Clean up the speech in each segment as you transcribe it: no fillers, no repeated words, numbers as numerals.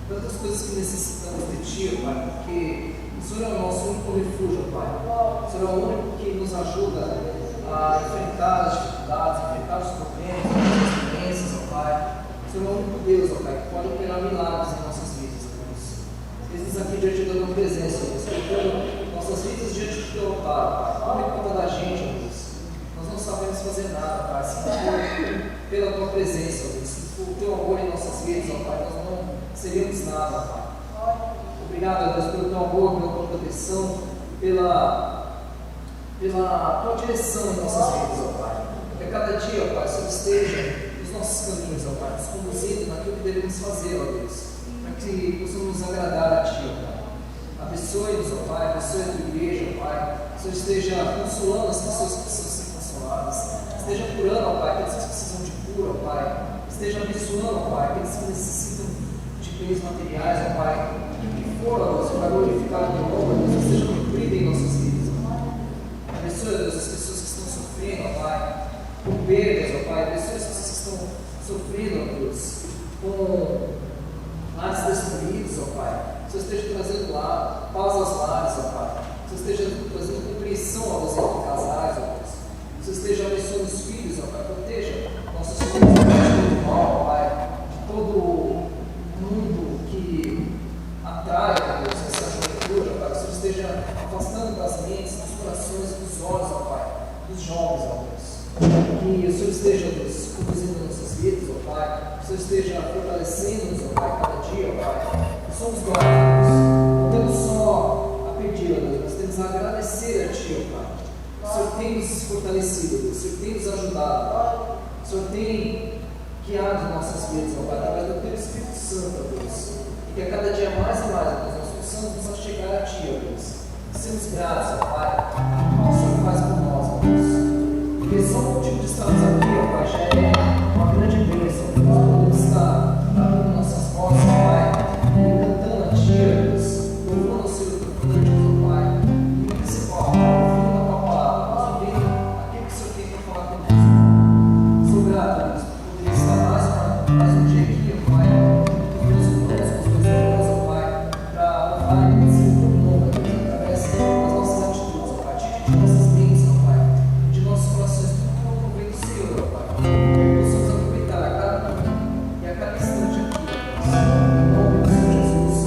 tantas coisas que necessitamos de Ti, Pai, porque o Senhor é o nosso único refúgio, Pai. O Senhor é o único que nos ajuda a enfrentar as dificuldades, a enfrentar os problemas, as doenças, ó Pai. O Senhor é o único Deus, ó Pai, que pode operar milagres em nossas vidas, Deus. Estamos aqui diante da Tua presença, Deus, colocando nossas vidas diante do Teu altar, Pai. Tome conta da gente, ó Deus. Nós não sabemos fazer nada, Pai, se não for pela Tua presença, ó Deus. Se for o Teu amor em nossas vidas, ó Pai, nós não seríamos nada, Pai. Obrigado, ó Deus, pelo Teu amor, pela Tua proteção, pela Tua direção em nossas vidas, ó Pai. Que a cada dia, ó Pai, o Senhor esteja nos nossos caminhos, ó Pai, nos conduzindo naquilo que devemos fazer, ó Deus, para que possamos nos agradar a Ti, ó Pai. Abençoe-nos, ó Pai, abençoe a Tua igreja, ó Pai. Que o Senhor esteja consolando as pessoas que precisam ser consoladas, esteja curando, ó Pai, aqueles que precisam de cura, ó Pai. Esteja abençoando, ó Pai, aqueles que necessitam de bens materiais, ó Pai. Que for, ó Deus, para glorificar o Teu nome, ó Deus, esteja cumprido em nossas vidas, ó Pai. Abençoe, ó Deus, as pessoas que estão sofrendo, ó Pai, com perdas, ó Pai. Abençoe as pessoas que estão sofrendo, ó Deus, com lares destruídos, ó Pai. Que o Senhor esteja trazendo lá paz aos lares, ó Pai. Que o Senhor esteja trazendo compreensão, ó Deus, entre casais, ó Deus. Que o Senhor esteja abençoando os filhos, ó Pai. Proteja nossos filhos do mal, ó Pai. De todo mundo que atrai, ó Deus, essa juventude, ó Pai. Que o Senhor esteja afastando das mentes, dos corações e dos olhos, ó Pai, dos jovens, ó Deus. Que o Senhor esteja, Deus, conduzindo nossas vidas, ó Pai. Que o Senhor esteja fortalecendo-nos, ó Pai, cada dia, ó Pai. Nós somos gratos, não temos só a pedir, ó Deus, nós temos a agradecer a Ti, ó Pai. O Senhor tem nos fortalecido, Deus. O Senhor tem nos ajudado, Pai. O Senhor tem guiado nossas vidas, ó Pai, através do Teu Espírito Santo, ó Deus. E que a cada dia mais e mais, ó Deus, nós possamos nos chegar a Ti, ó Deus. Sermos gratos, ó Pai, ao Senhor faz por nós, ó Deus. Porque só o motivo de estarmos aqui, ó Pai, já é uma grande bênção, Deus. Podemos estar abrindo nossas vozes, ó Pai, e cantando a Ti, ó Deus, louvando o Senhor por Deus, ó Pai, e principal, ouvindo a Tua palavra, nós ouvindo aquilo que o Senhor tem para falar conosco. Sou grato, Deus, por poder estar mais um dia aqui, ó Pai, com os meus irmãos, com os meus irmãos, ó Pai, para louvar e agradecer o Teu nome, Deus, através das nossas atitudes, ó Pai, de nossas mentes, ó Pai, de nossos corações, tudo que não provém do Senhor, ó Pai. Que possamos aproveitar a cada momento e a cada instante aqui, ó Deus. Em nome do Senhor Jesus.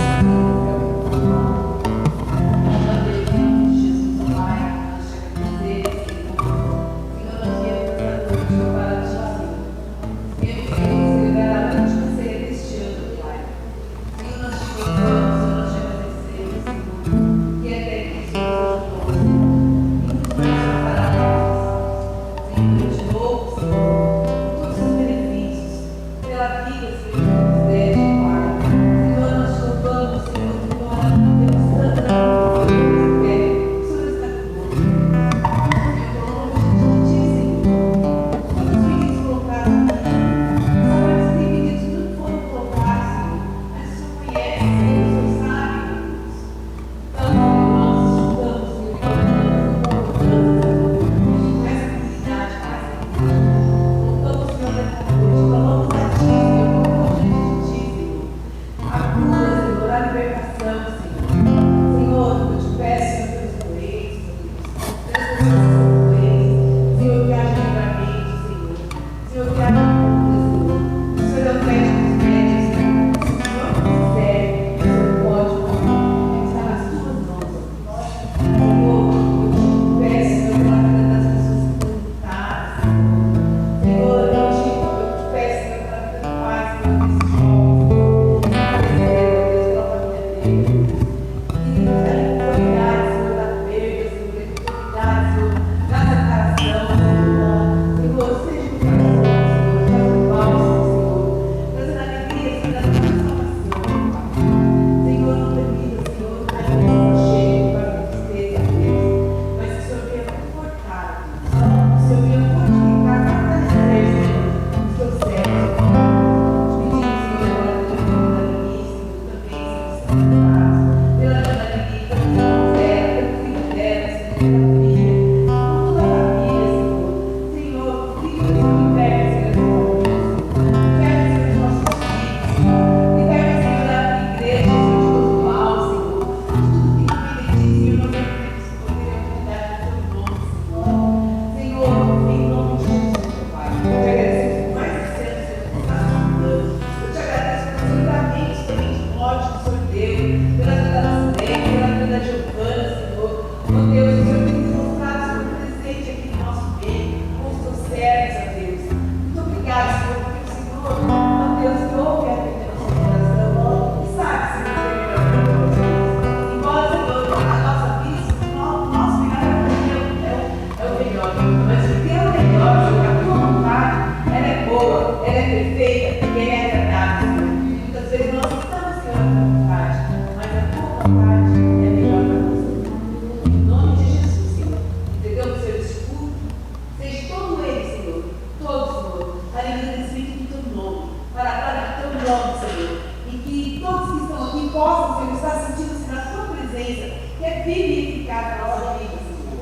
é vivificado na nossa vida, Senhor.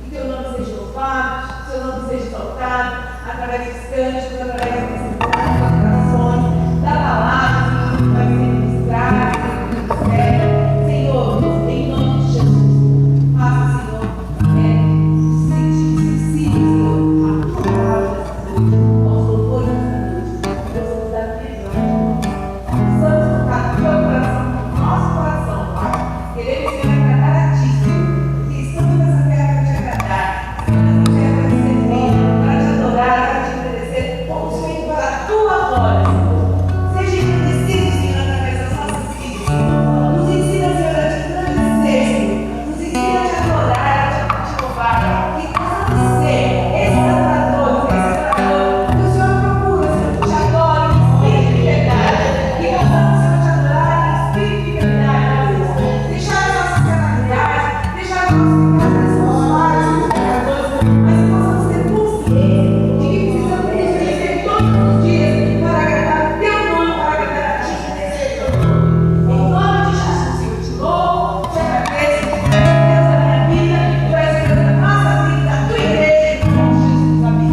Que teu nome seja louvado, que teu nome seja exaltado, através dos cânticos, através das orações, da palavra, que vai ser ministrada, Senhor, em nome de Jesus. Faça, Senhor, sentir sensível a tua palavra, aos louvores da noite. Deus, da vida. Precisamos tocar no teu coração, no nosso coração, Pai. Queremos ser agradar a ti, Senhor. Porque estamos nessa terra para te agradar. Estamos nessa terra para te servir, para te adorar, para te obedecer. Fomos feitos para a tua glória, Senhor. Seja engrandecido, Senhor, através das nossas vidas, Senhor. Nos ensina, Senhor, a te engrandecer, Senhor. Nos ensina a te adorar, a te louvar. Que possamos ser esses adoradores, que o Senhor procura, Senhor, que te adore em espírito de verdade. Que possamos, Senhor, te adorar em espírito de verdade, Deus. Deixar as nossas carnalidades, deixar as nossas pecados pessoais, os pecadores, mas que possamos ter consciência de que precisamos reconhecer todos os dias para agradar o teu nome, para agradar a ti, Senhor. Em nome de Jesus, Senhor, te louvo, te agradeço, Deus da minha vida, tu és Deus da nossa vida, da tua igreja, em nome de Jesus, amém.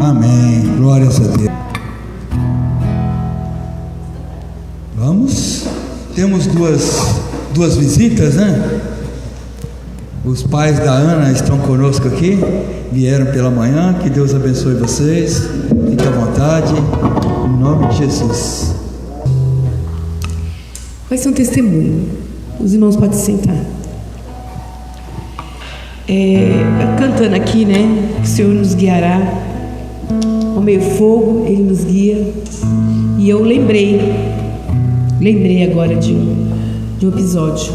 Amém. Glórias a Deus. Vamos. Temos duas visitas, né? Os pais da Ana estão conosco aqui. Vieram pela manhã. Que Deus abençoe vocês. Fique à vontade. Em nome de Jesus. Vai ser um testemunho. Os irmãos podem se sentar. Cantando aqui, né? Que o Senhor nos guiará. Ao meio fogo, Ele nos guia. E eu lembrei agora de um episódio.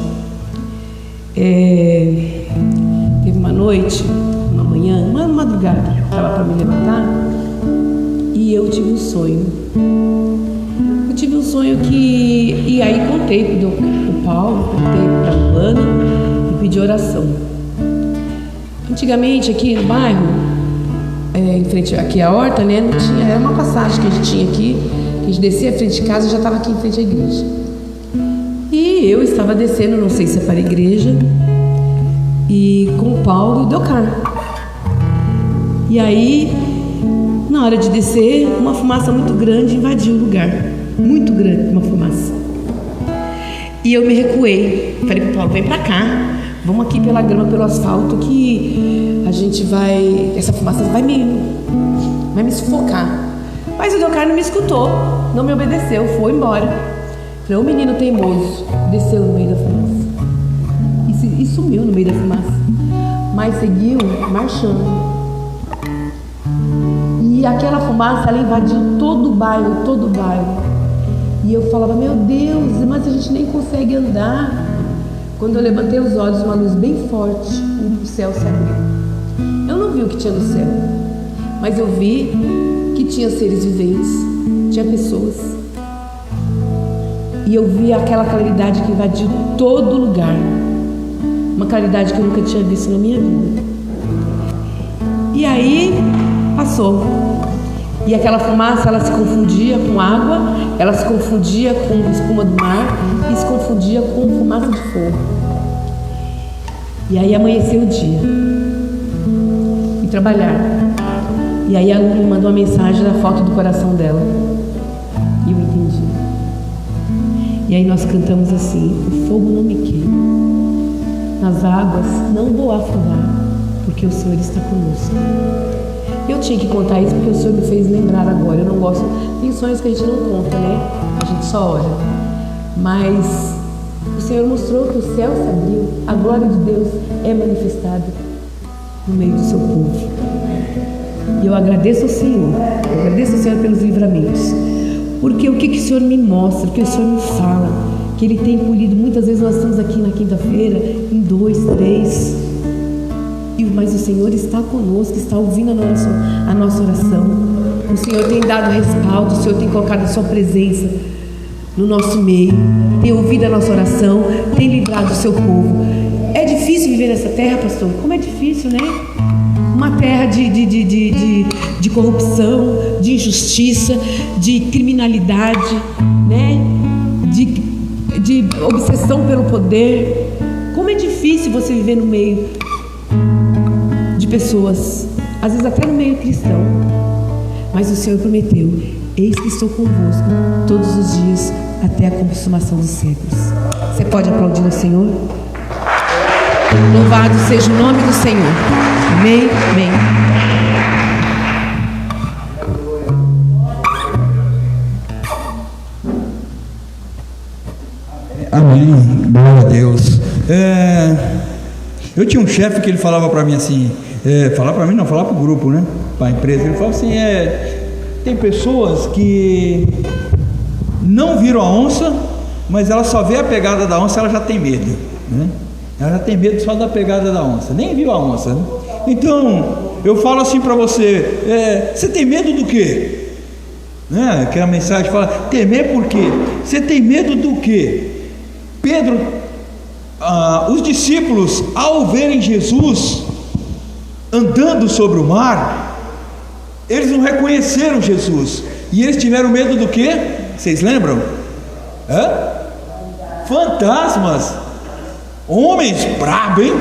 Teve uma noite, uma manhã, uma madrugada, estava para me levantar e eu tive um sonho. Eu tive um sonho e aí contei para o Paulo, contei para a Luana e pedi oração. Antigamente aqui no bairro, em frente aqui à horta, né, não tinha, era uma passagem que a gente tinha aqui, que a gente descia à frente de casa e já estava aqui em frente à igreja. E eu estava descendo, não sei se é para a igreja, e com o Paulo e o Delcar. E aí, na hora de descer, uma fumaça muito grande invadiu o lugar. Muito grande, uma fumaça. E eu me recuei. Falei para o Paulo, vem para cá. Vamos aqui pela grama, pelo asfalto, que a gente vai... Essa fumaça vai me sufocar. Mas o Delcar não me escutou, não me obedeceu, foi embora. Falei, o menino teimoso, desceu no meio da fumaça. E sumiu no meio da fumaça. Mas seguiu marchando. E aquela fumaça, ela invadiu todo o bairro, E eu falava, meu Deus, mas a gente nem consegue andar. Quando eu levantei os olhos, uma luz bem forte, o céu se abriu. Eu não vi o que tinha no céu, mas eu vi que tinha seres viventes, tinha pessoas. E eu vi aquela claridade que invadiu todo lugar. Uma claridade que eu nunca tinha visto na minha vida. E aí, passou. E aquela fumaça, ela se confundia com água, ela se confundia com espuma do mar e se confundia com fumaça de fogo. E aí amanheceu o dia. Fui trabalhar. E aí a Lu me mandou uma mensagem da foto do coração dela. E eu entendi. E aí nós cantamos assim, o fogo não me queima, nas águas não vou afundar, porque o Senhor está conosco. Eu tinha que contar isso porque o Senhor me fez lembrar agora. Eu não gosto, tem sonhos que a gente não conta, né? A gente só ora. Mas o Senhor mostrou que o céu se abriu, a glória de Deus é manifestada no meio do seu povo. E eu agradeço ao Senhor, pelos livramentos. Porque o que o Senhor me mostra, o que o Senhor me fala, que Ele tem colhido, muitas vezes nós estamos aqui na quinta-feira, em 2, 3, mas o Senhor está conosco, está ouvindo a nossa oração. O Senhor tem dado respaldo, o Senhor tem colocado a sua presença no nosso meio, tem ouvido a nossa oração, tem livrado o seu povo. É difícil viver nessa terra, pastor? Como é difícil, né? Uma terra de corrupção, de injustiça, de criminalidade, né? De obsessão pelo poder. como é difícil você viver no meio de pessoas, às vezes até no meio cristão. Mas o Senhor prometeu: eis que estou convosco todos os dias até a consumação dos séculos. Você pode aplaudir ao Senhor? Louvado seja o nome do Senhor. Amém, amém. Amém, glória a Deus. Eu tinha um chefe que ele falava para mim assim, falava para mim não, falava para o grupo, né, para a empresa. Ele falava assim, tem pessoas que não viram a onça, mas ela só vê a pegada da onça, ela já tem medo, né? Ela já tem medo só da pegada da onça, nem viu a onça, né? Então eu falo assim para você, você tem medo do quê? Né? Que a mensagem fala, temer por quê? Você tem medo do quê? Pedro, os discípulos, ao verem Jesus andando sobre o mar, eles não reconheceram Jesus, e eles tiveram medo do quê? Vocês lembram? Fantasmas, homens brabos, hein?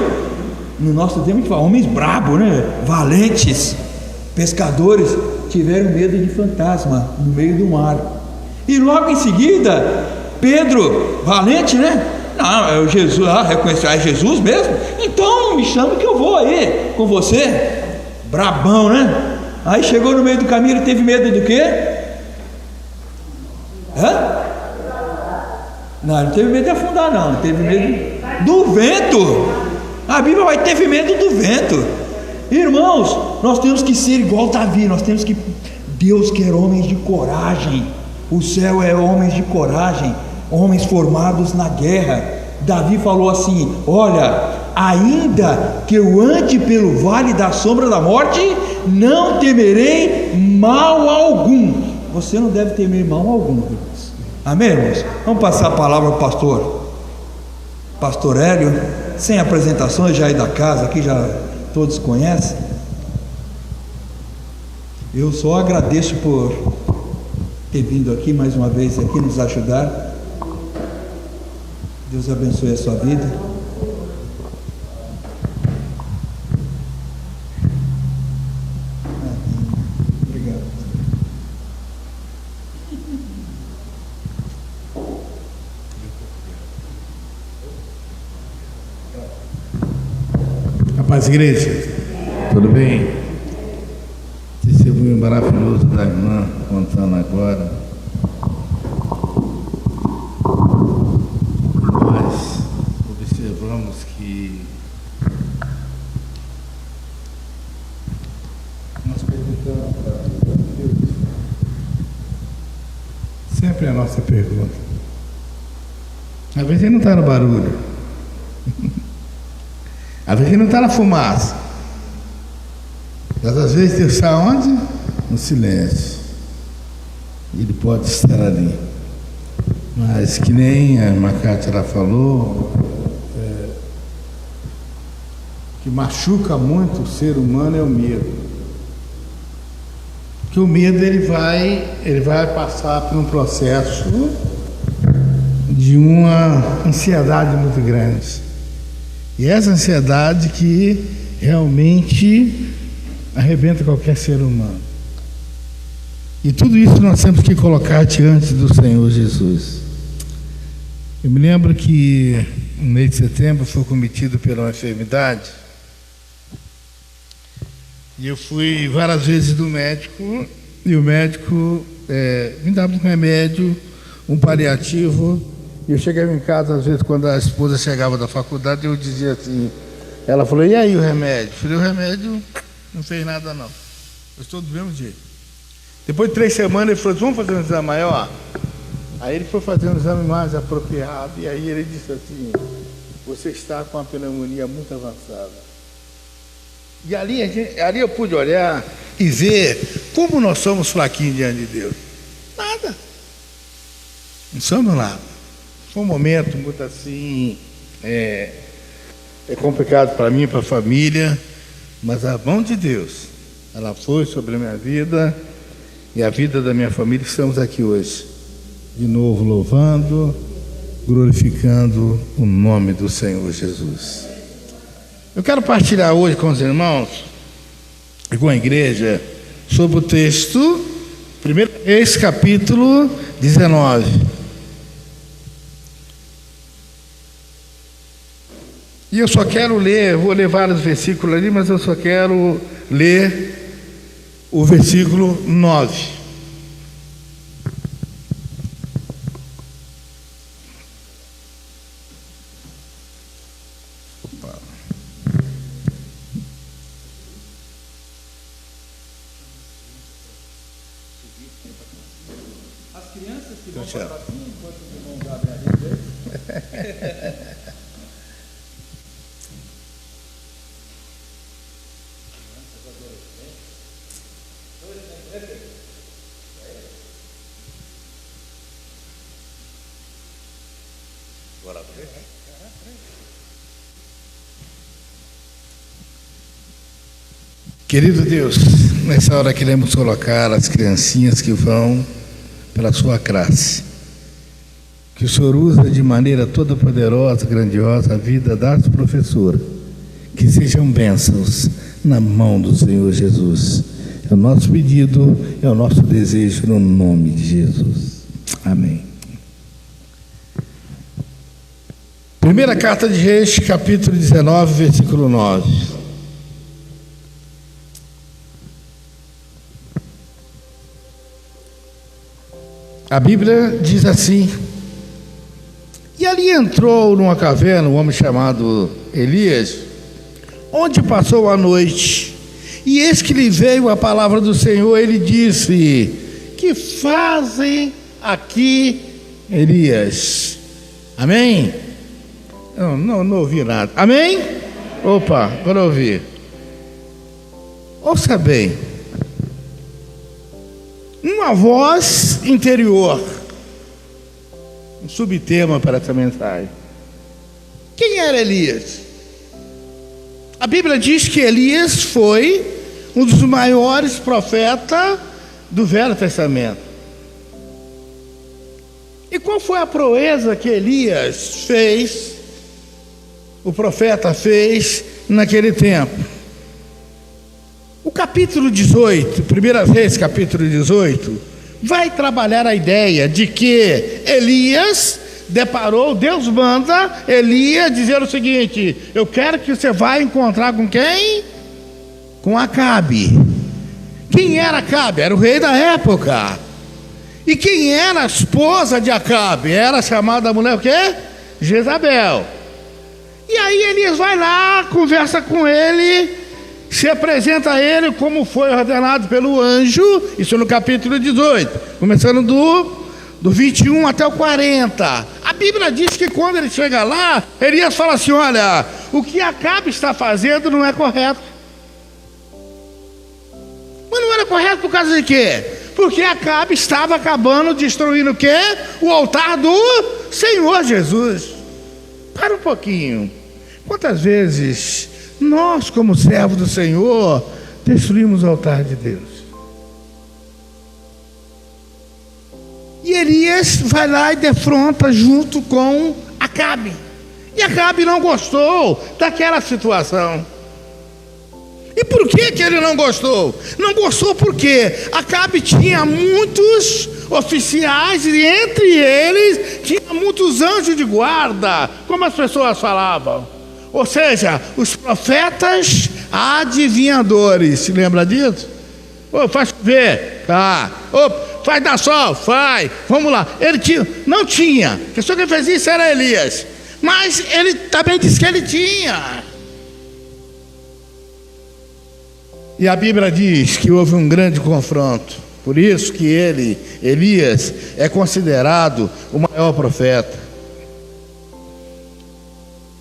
No nosso tempo a gente fala homens brabos, né? Valentes, pescadores, tiveram medo de fantasma no meio do mar. E logo em seguida, Pedro, valente, né? Não, é o Jesus, reconheceu, é Jesus mesmo? Então me chama que eu vou aí com você. Brabão, né? Aí chegou no meio do caminho, ele teve medo do quê? Não, ele não teve medo de afundar, não. Ele teve medo do vento. A Bíblia vai ter medo do vento. Irmãos, nós temos que ser igual Davi. Deus quer homens de coragem. O céu é homens de coragem, homens formados na guerra. Davi falou assim: olha, ainda que eu ande pelo vale da sombra da morte, não temerei mal algum. Você não deve temer mal algum, irmãos. Amém, irmãos? Vamos passar a palavra ao pastor Hélio, sem apresentações, já é da casa, aqui já todos conhecem. Eu só agradeço por ter vindo aqui mais uma vez aqui nos ajudar. Deus abençoe a sua vida. Obrigado. A paz, igreja, tudo bem? Testemunho maravilhoso da irmã contando agora. Nós observamos que nós perguntamos para Deus, sempre é a nossa pergunta. Às vezes ele não está no barulho, às vezes ele não está na fumaça. Mas às vezes Deus está onde? No silêncio. Ele pode estar ali. Mas que nem a irmã Cátia falou, que machuca muito o ser humano é o medo. Porque o medo ele vai passar por um processo de uma ansiedade muito grande. E essa ansiedade que realmente arrebenta qualquer ser humano. E tudo isso nós temos que colocar diante do Senhor Jesus. Eu me lembro que no mês de setembro fui cometido pela uma enfermidade. E eu fui várias vezes do médico, e o médico me dava um remédio, um paliativo. E eu chegava em casa, às vezes, quando a esposa chegava da faculdade, eu dizia assim, ela falou, e aí o remédio? Eu falei, o remédio não fez nada não, eu estou do mesmo jeito. Depois de 3 semanas ele falou, vamos fazer um exame maior? Aí ele foi fazer um exame mais apropriado, e aí ele disse assim, você está com uma pneumonia muito avançada. E ali eu pude olhar e ver como nós somos fraquinhos diante de Deus. Nada, não somos nada. Foi um momento muito assim, é complicado para mim, para a família, mas a mão de Deus, ela foi sobre a minha vida e a vida da minha família. Estamos aqui hoje, de novo louvando, glorificando o nome do Senhor Jesus. Eu quero partilhar hoje com os irmãos e com a igreja sobre o texto 1 Reis, capítulo 19. E eu só quero ler, vou ler vários versículos ali, mas eu só quero ler o versículo 9. As crianças que vão para cima enquanto os irmãos abrem a Bíblia. Querido Deus, nessa hora queremos colocar as criancinhas que vão pela sua classe, que o Senhor usa de maneira toda poderosa, grandiosa a vida das professoras, que sejam bênçãos na mão do Senhor Jesus. É o nosso pedido, é o nosso desejo no nome de Jesus. Amém. Primeira carta de Reis, capítulo 19, versículo 9. A Bíblia diz assim: e ali entrou numa caverna um homem chamado Elias, onde passou a noite, e eis que lhe veio a palavra do Senhor. Ele disse: que fazem aqui, Elias? Amém? Não ouvi nada. Amém? Opa, agora eu ouvi. Ouça bem. Uma voz interior, um subtema para essa mensagem. Quem era Elias? A Bíblia diz que Elias foi um dos maiores profetas do Velho Testamento. E qual foi a proeza que Elias fez, o profeta fez naquele tempo? O capítulo 18, 1 Reis, capítulo 18, vai trabalhar a ideia de que Elias deparou, Deus manda Elias dizer o seguinte: eu quero que você vá encontrar com quem? Com Acabe. Quem era Acabe? Era o rei da época. E quem era a esposa de Acabe? Era chamada mulher o quê? Jezabel. E aí Elias vai lá, conversa com ele, se apresenta a ele como foi ordenado pelo anjo, isso no capítulo 18, começando do 21 até o 40. A Bíblia diz que quando ele chega lá, Elias fala assim: olha, o que Acabe está fazendo não é correto. Mas não era correto por causa de quê? Porque Acabe estava acabando, destruindo o quê? O altar do Senhor Jesus. Para um pouquinho. Quantas vezes nós, como servos do Senhor, destruímos o altar de Deus? E Elias vai lá e defronta junto com Acabe. E Acabe não gostou daquela situação. E por que ele não gostou? Não gostou porque Acabe tinha muitos oficiais e entre eles tinha muitos anjos de guarda, como as pessoas falavam. Ou seja, os profetas adivinhadores. Se lembra disso? Oh, faz chover, tá. Oh, faz dar sol, faz. Vamos lá. Ele tinha, não tinha. A pessoa que fez isso era Elias. Mas ele também disse que ele tinha. E a Bíblia diz que houve um grande confronto. Por isso que Elias, é considerado o maior profeta.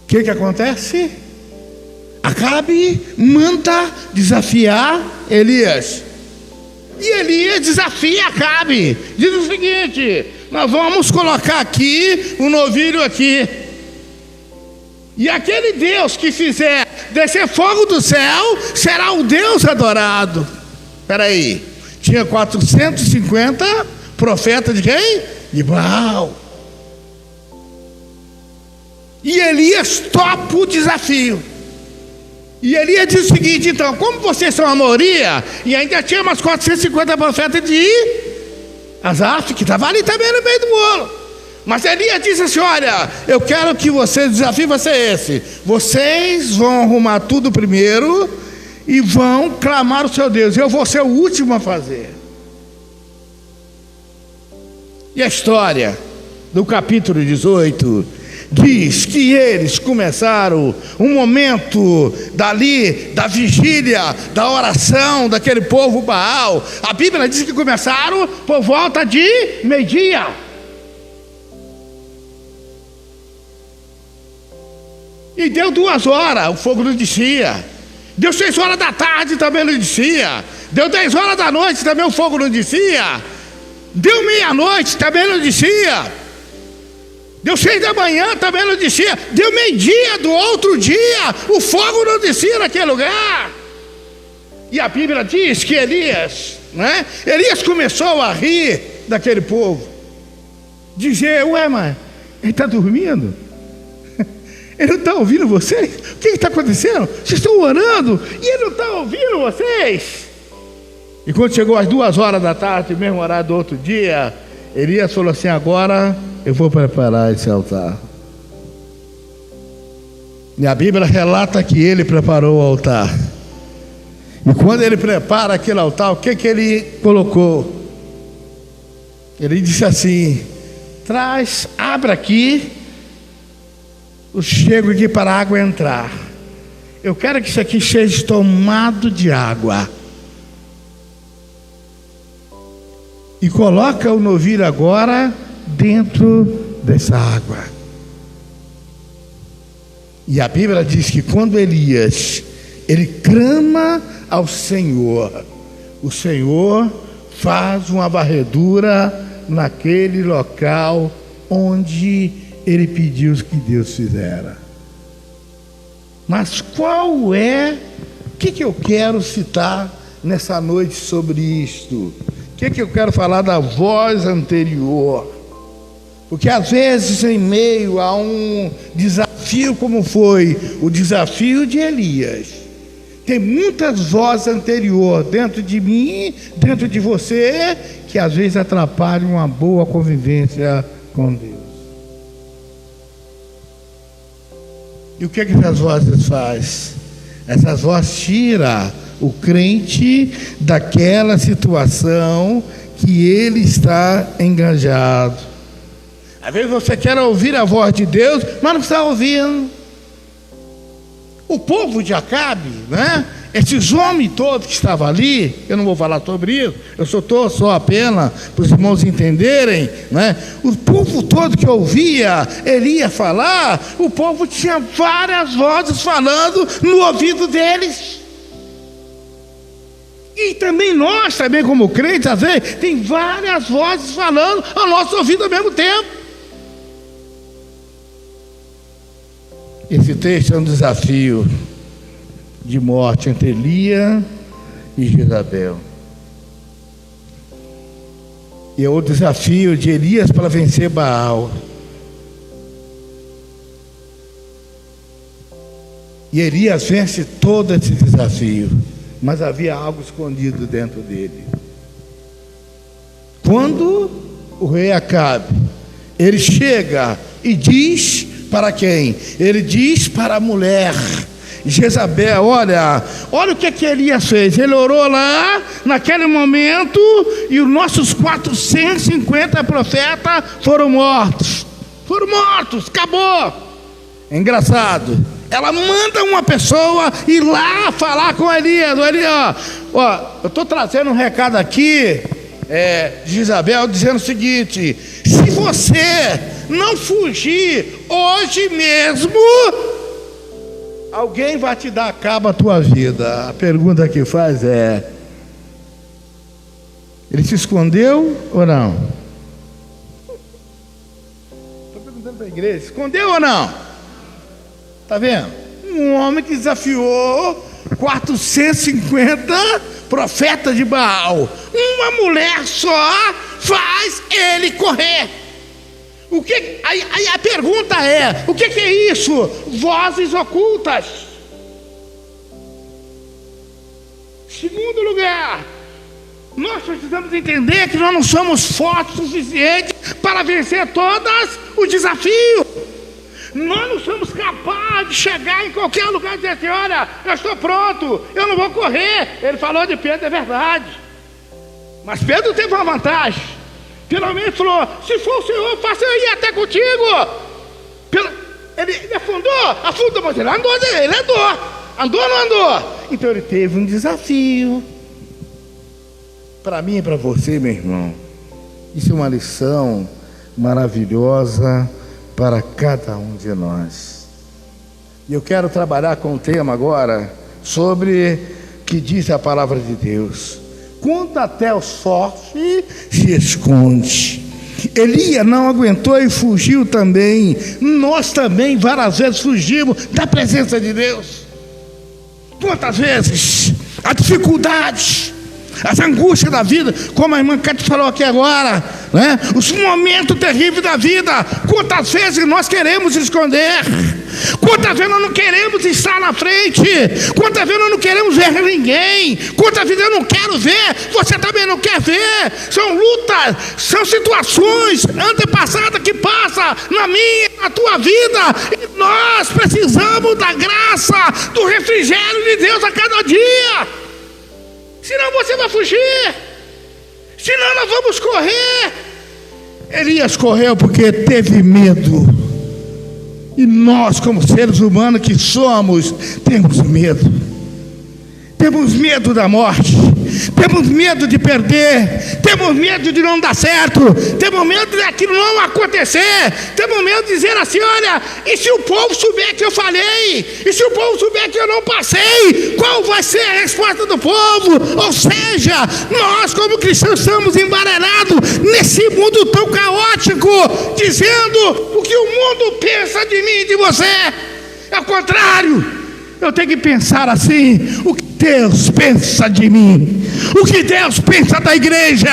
O que acontece? Acabe manda desafiar Elias. E Elias desafia Acabe. Diz o seguinte: nós vamos colocar aqui um novilho aqui. E aquele Deus que fizer descer fogo do céu será o Deus adorado. Espera aí. Tinha 450 profetas de quem? De Baal. E Elias topa o desafio. E Elias diz o seguinte: então, como vocês são a maioria, e ainda tinha umas 450 profetas de Asaf, que estava ali também no meio do bolo. Mas Elias disse assim: olha, eu quero que vocês, o desafio vai ser esse: vocês vão arrumar tudo primeiro e vão clamar o seu Deus. Eu vou ser o último a fazer. E a história do capítulo 18 diz que eles começaram um momento dali, da vigília, da oração daquele povo Baal. A Bíblia diz que começaram por volta de meio-dia. E deu 2 horas, o fogo não descia. Deu 6 horas da tarde, também não descia. Deu 10 horas da noite, também o fogo não descia. Deu meia-noite, também não descia. Deu 6 da manhã, também não descia. Deu meio-dia do outro dia, o fogo não descia naquele lugar. E a Bíblia diz que Elias, né? Elias começou a rir daquele povo. Dizer: ué, mas ele está dormindo? Ele não está ouvindo vocês? O que está acontecendo? Vocês estão orando e ele não está ouvindo vocês? E quando chegou às 2 horas da tarde, mesmo horário do outro dia, Elias falou assim: agora eu vou preparar esse altar. E a Bíblia relata que ele preparou o altar. E quando ele prepara aquele altar, o que ele colocou? Ele disse assim: abre aqui, chego aqui para a água entrar. Eu quero que isso aqui seja tomado de água. E coloca o novilho agora dentro dessa água. E a Bíblia diz que quando Elias, ele clama ao Senhor, o Senhor faz uma varredura naquele local onde ele pediu que Deus fizera. Mas qual é, o que eu quero citar nessa noite sobre isto? O que eu quero falar da voz anterior? Porque às vezes, em meio a um desafio como foi o desafio de Elias, tem muitas vozes anteriores dentro de mim, dentro de você, que às vezes atrapalham uma boa convivência com Deus. E o que essas vozes fazem? Essas vozes tiram o crente daquela situação que ele está engajado. Às vezes você quer ouvir a voz de Deus, mas não está ouvindo. O povo de Acabe, né? Esses homens todos que estavam ali, eu não vou falar sobre isso, eu estou só apenas para os irmãos entenderem, né? O povo todo que ouvia Elias falar, o povo tinha várias vozes falando no ouvido deles. E também nós, também como crentes, às vezes, tem várias vozes falando ao nosso ouvido ao mesmo tempo. Esse texto é um desafio de morte entre Elias e Jezabel. E é o desafio de Elias para vencer Baal. E Elias vence todo esse desafio, mas havia algo escondido dentro dele. Quando o rei Acabe, ele chega e diz para quem? Ele diz para a mulher Jezabel: olha o que Elias fez. Ele orou lá naquele momento e os nossos 450 profetas foram mortos. Acabou. É engraçado, ela manda uma pessoa ir lá falar com Elias. Eu estou trazendo um recado aqui de Jezabel, dizendo o seguinte: se você não fugir hoje mesmo, alguém vai te dar cabo à tua vida. A pergunta que faz é: ele se escondeu ou não? Estou perguntando para a igreja: escondeu ou não? Está vendo? Um homem que desafiou 450 profetas de Baal. Uma mulher só faz ele correr. Aí a pergunta é: o que é isso? Vozes ocultas. Segundo lugar, nós precisamos entender que nós não somos fortes o suficiente para vencer todos os desafios. Nós não somos capazes de chegar em qualquer lugar e dizer assim: olha, eu estou pronto, eu não vou correr. Ele falou de Pedro, é verdade. Mas Pedro teve uma vantagem. Pelo menos falou: se for o Senhor, faça eu ir até contigo. Ele afundou, mas ele andou ou não andou? Então ele teve um desafio. Para mim e para você, meu irmão, isso é uma lição maravilhosa para cada um de nós. E eu quero trabalhar com o tema agora sobre o que diz a palavra de Deus. Quando até os fortes se esconde. Elias não aguentou e fugiu também. Nós também várias vezes fugimos da presença de Deus. Quantas vezes a dificuldade, as angústias da vida, como a irmã Cátia falou aqui agora, né? Os momentos terríveis da vida, quantas vezes nós queremos esconder, quantas vezes nós não queremos estar na frente, quantas vezes nós não queremos ver ninguém, quantas vezes eu não quero ver, você também não quer ver. São lutas, são situações antepassadas que passam na minha, na tua vida, e nós precisamos da graça, do refrigério de Deus a cada dia. Senão você vai fugir, senão nós vamos correr. Elias correu porque teve medo. E nós, como seres humanos que somos, temos medo. Temos medo da morte, temos medo de perder, temos medo de não dar certo, temos medo daquilo não acontecer, temos medo de dizer assim: olha, e se o povo souber que eu falhei? E se o povo souber que eu não passei? Qual vai ser a resposta do povo? Ou seja, nós como cristãos estamos embaralhados nesse mundo tão caótico, dizendo o que o mundo pensa de mim e de você. Ao contrário, eu tenho que pensar assim: o que Deus pensa de mim, o que Deus pensa da igreja,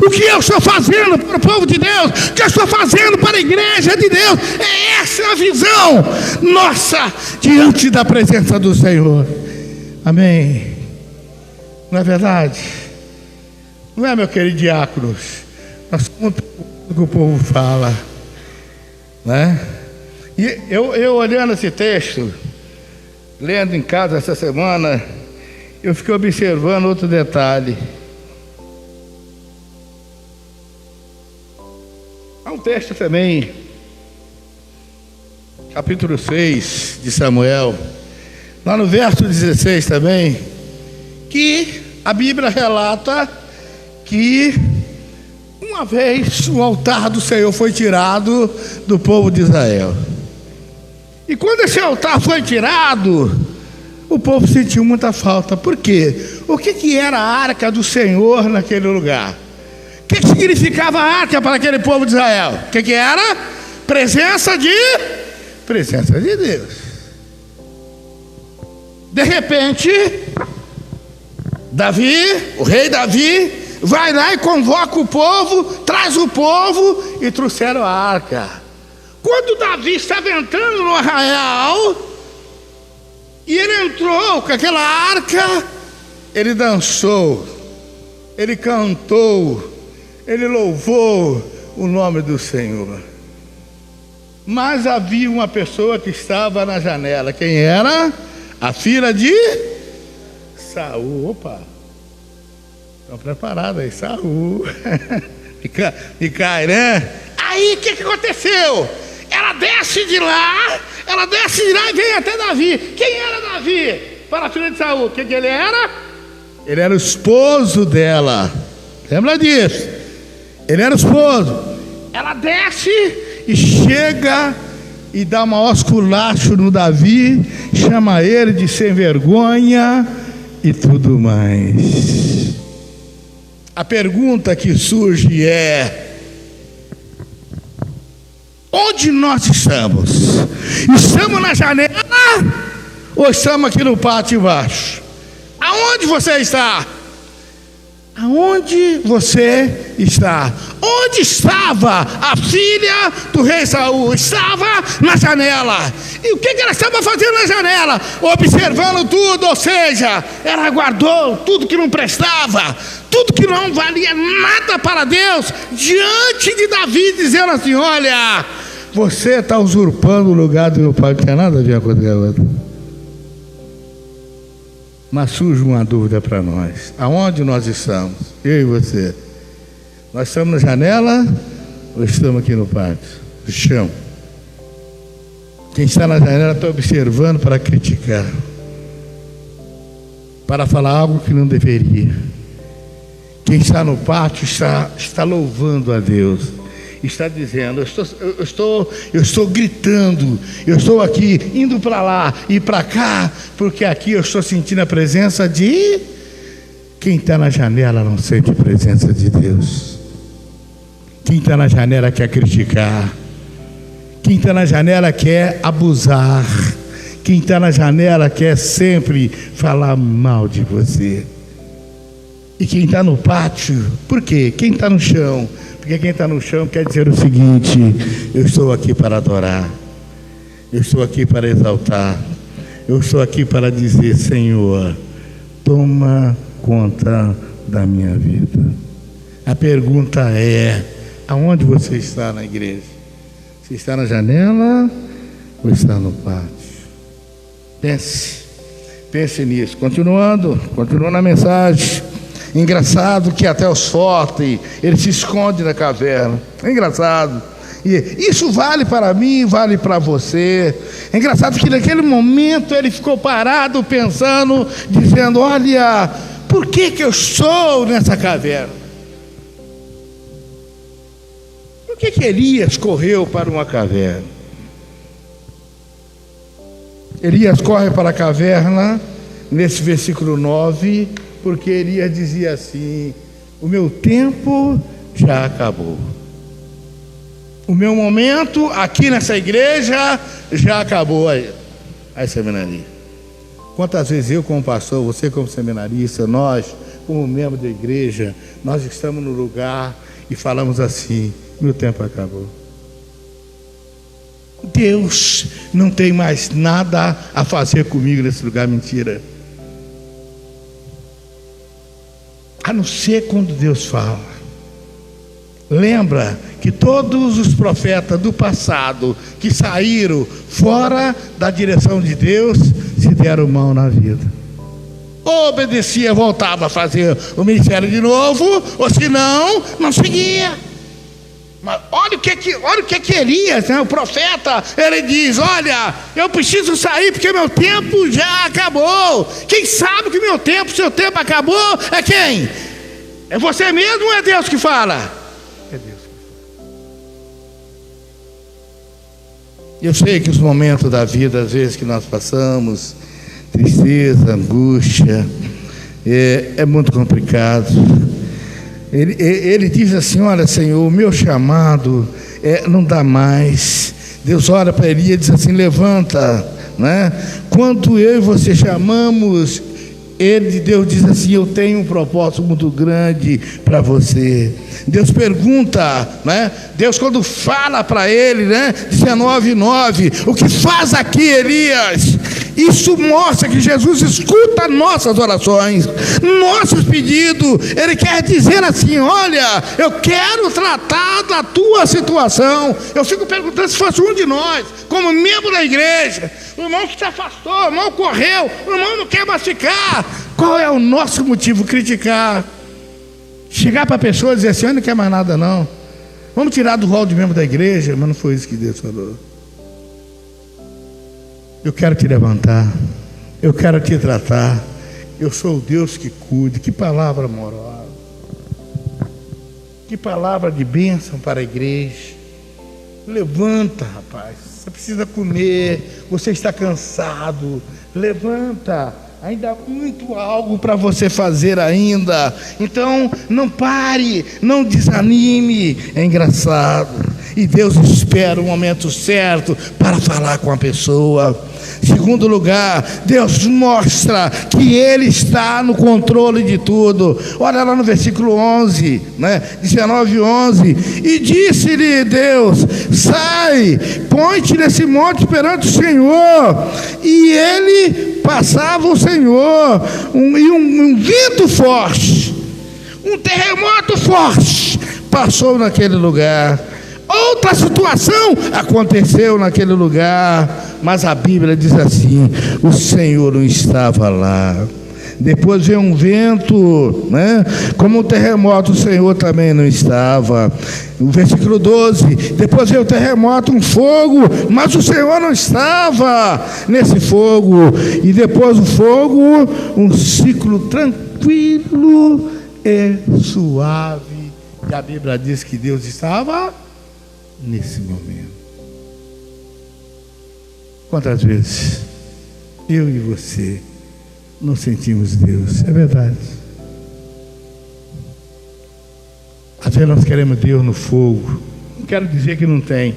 o que eu estou fazendo para o povo de Deus, o que eu estou fazendo para a igreja de Deus. É essa a visão nossa diante da presença do Senhor. Amém? Não é verdade? Não é, meu querido diáconos? Nós somos o que o povo fala, né? E eu olhando esse texto, lendo em casa essa semana, eu fiquei observando outro detalhe. Há um texto também, capítulo 6 de Samuel, lá no verso 16 também, que a Bíblia relata que uma vez o altar do Senhor foi tirado do povo de Israel. E quando esse altar foi tirado, o povo sentiu muita falta. Por quê? O que era a arca do Senhor naquele lugar? O que significava a arca para aquele povo de Israel? O que era? Presença de Deus. De repente, o rei Davi, vai lá e convoca o povo, traz o povo e trouxeram a arca. Quando Davi estava entrando no arraial, e ele entrou com aquela arca, ele dançou, ele cantou, ele louvou o nome do Senhor. Mas havia uma pessoa que estava na janela. Quem era? A filha de Saul. Opa, estão preparados aí, Saul. Micael. Aí o que aconteceu? Ela desce de lá e vem até Davi. Quem era Davi para a filha de Saul? O que ele era? Ele era o esposo dela. Lembra disso? Ele era o esposo. Ela desce e chega e dá uma esculacho no Davi, chama ele de sem vergonha e tudo mais. A pergunta que surge é: onde nós estamos? Estamos na janela ou estamos aqui no pátio embaixo? Aonde você está? Aonde você está? Onde estava a filha do rei Saul? Estava na janela. E o que ela estava fazendo na janela? Observando tudo, ou seja, ela guardou tudo que não prestava, tudo que não valia nada para Deus, diante de Davi, dizendo assim: olha, você está usurpando o lugar do meu pai. Não tem nada a ver com a coisa que é outra. Mas surge uma dúvida para nós: aonde nós estamos? Eu e você. Nós estamos na janela ou estamos aqui no pátio? No chão. Quem está na janela está observando para criticar, para falar algo que não deveria. Quem está no pátio está louvando a Deus, está dizendo: eu estou gritando, eu estou aqui indo para lá e para cá, porque aqui eu estou sentindo a presença de... Quem está na janela não sente a presença de Deus. Quem está na janela quer criticar. Quem está na janela quer abusar. Quem está na janela quer sempre falar mal de você. E quem está no pátio, por quê? Quem está no chão? Porque quem está no chão quer dizer o seguinte: eu estou aqui para adorar, eu estou aqui para exaltar, eu estou aqui para dizer: Senhor, toma conta da minha vida. A pergunta é: aonde você está na igreja? Você está na janela ou está no pátio? Pense nisso. Continuando na mensagem. Engraçado que até os fortes, eles se escondem na caverna. É engraçado. E isso vale para mim, vale para você. É engraçado que naquele momento ele ficou parado pensando, dizendo: olha, por que eu estou nessa caverna? Por que Elias correu para uma caverna? Elias corre para a caverna, nesse versículo 9, porque Elias dizia assim: o meu tempo já acabou. O meu momento aqui nessa igreja já acabou. Aí seminaria. Quantas vezes eu como pastor, você como seminarista, nós como membro da igreja, nós estamos no lugar e falamos assim: meu tempo acabou. Deus não tem mais nada a fazer comigo nesse lugar. Mentira. A não ser quando Deus fala. Lembra que todos os profetas do passado que saíram fora da direção de Deus se deram mal na vida. Ou obedecia, voltava a fazer o ministério de novo, ou se não, não seguia. Mas olha o que Elias, né, o profeta, ele diz: olha, eu preciso sair porque meu tempo já acabou. Quem sabe que meu tempo, seu tempo acabou é quem? É você mesmo ou é Deus que fala? É Deus que fala. Eu sei que os momentos da vida, às vezes que nós passamos, tristeza, angústia, é muito complicado. Ele diz assim: olha, Senhor, o meu chamado não dá mais. Deus olha para Elias e diz assim: levanta, né? Quando eu e você chamamos, Deus diz assim: eu tenho um propósito muito grande para você. Deus pergunta, né? Deus, quando fala para ele, né? 19:9, o que faz aqui, Elias? Isso mostra que Jesus escuta nossas orações, nossos pedidos. Ele quer dizer assim: olha, eu quero tratar da tua situação. Eu fico perguntando, se fosse um de nós, como membro da igreja, o irmão que se afastou, o irmão correu, o irmão não quer mais ficar, qual é o nosso motivo? Criticar, chegar para a pessoa e dizer assim: eu não quero mais nada não, vamos tirar do rol de membro da igreja. Mas não foi isso que Deus falou. Eu quero te levantar, eu quero te tratar, eu sou o Deus que cuida. Que palavra amorosa, que palavra de bênção para a igreja. Levanta, rapaz, você precisa comer, você está cansado, levanta, ainda há muito algo para você fazer ainda. Então não pare, não desanime. É engraçado, e Deus espera o momento certo para falar com a pessoa. Segundo lugar, Deus mostra que Ele está no controle de tudo. Olha lá no versículo 11, 19:11. E disse-lhe Deus: sai, põe-te nesse monte perante o Senhor. E ele passava o Senhor, um vento forte, um terremoto forte passou naquele lugar. Outra situação aconteceu naquele lugar, mas a Bíblia diz assim: o Senhor não estava lá. Depois veio um vento, como um terremoto, o Senhor também não estava. No versículo 12, depois veio o terremoto, um fogo, mas o Senhor não estava nesse fogo. E depois do fogo, um ciclo tranquilo e suave. E a Bíblia diz que Deus estava nesse momento. Quantas vezes eu e você não sentimos Deus? É verdade. Às vezes nós queremos Deus no fogo. Não quero dizer que não tem.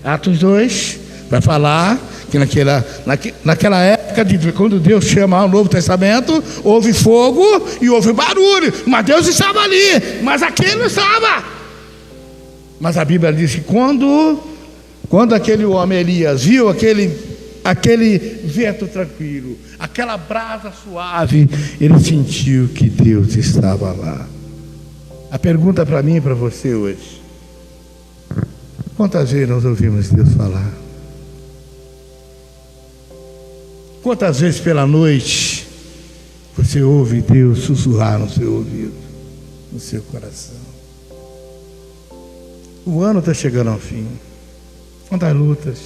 Atos 2 vai falar que naquela época, quando Deus chama o Novo Testamento, houve fogo e houve barulho, mas Deus estava ali, mas aquele não estava. Mas a Bíblia diz que quando aquele homem Elias viu aquele vento tranquilo, aquela brasa suave, ele sentiu que Deus estava lá. A pergunta para mim e para você hoje: quantas vezes nós ouvimos Deus falar? Quantas vezes pela noite você ouve Deus sussurrar no seu ouvido, no seu coração? O ano está chegando ao fim. Quantas lutas,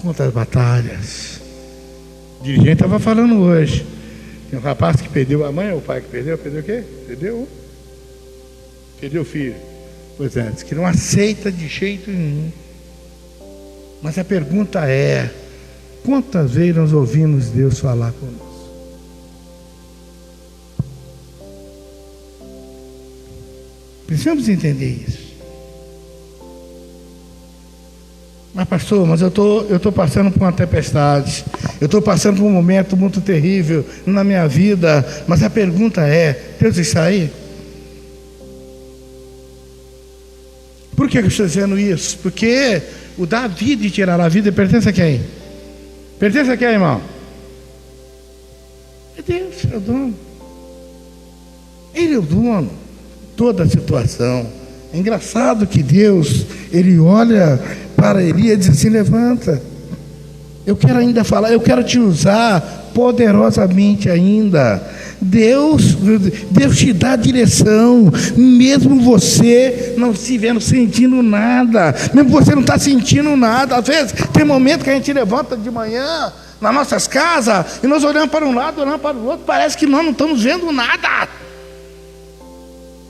quantas batalhas. O dirigente estava falando hoje. Tem um rapaz que perdeu a mãe, ou o pai que perdeu. Perdeu o quê? Perdeu o filho. Pois é, diz que não aceita de jeito nenhum. Mas a pergunta é: quantas vezes nós ouvimos Deus falar conosco? Precisamos entender isso. Mas pastor, eu estou passando por uma tempestade, eu estou passando por um momento muito terrível na minha vida. Mas a pergunta é: Deus está aí? Por que eu estou dizendo isso? Porque o dar vida e tirar a vida pertence a quem? Pertence a quem, irmão? É Deus, é o dono. Ele é o dono de toda a situação. É engraçado que Deus, Ele olha para Elias e diz assim: levanta, eu quero ainda falar, eu quero te usar poderosamente ainda. Deus te dá direção, mesmo você não estiver sentindo nada, mesmo você não está sentindo nada. Às vezes tem momento que a gente levanta de manhã nas nossas casas e nós olhamos para um lado, olhamos para o outro, parece que nós não estamos vendo nada.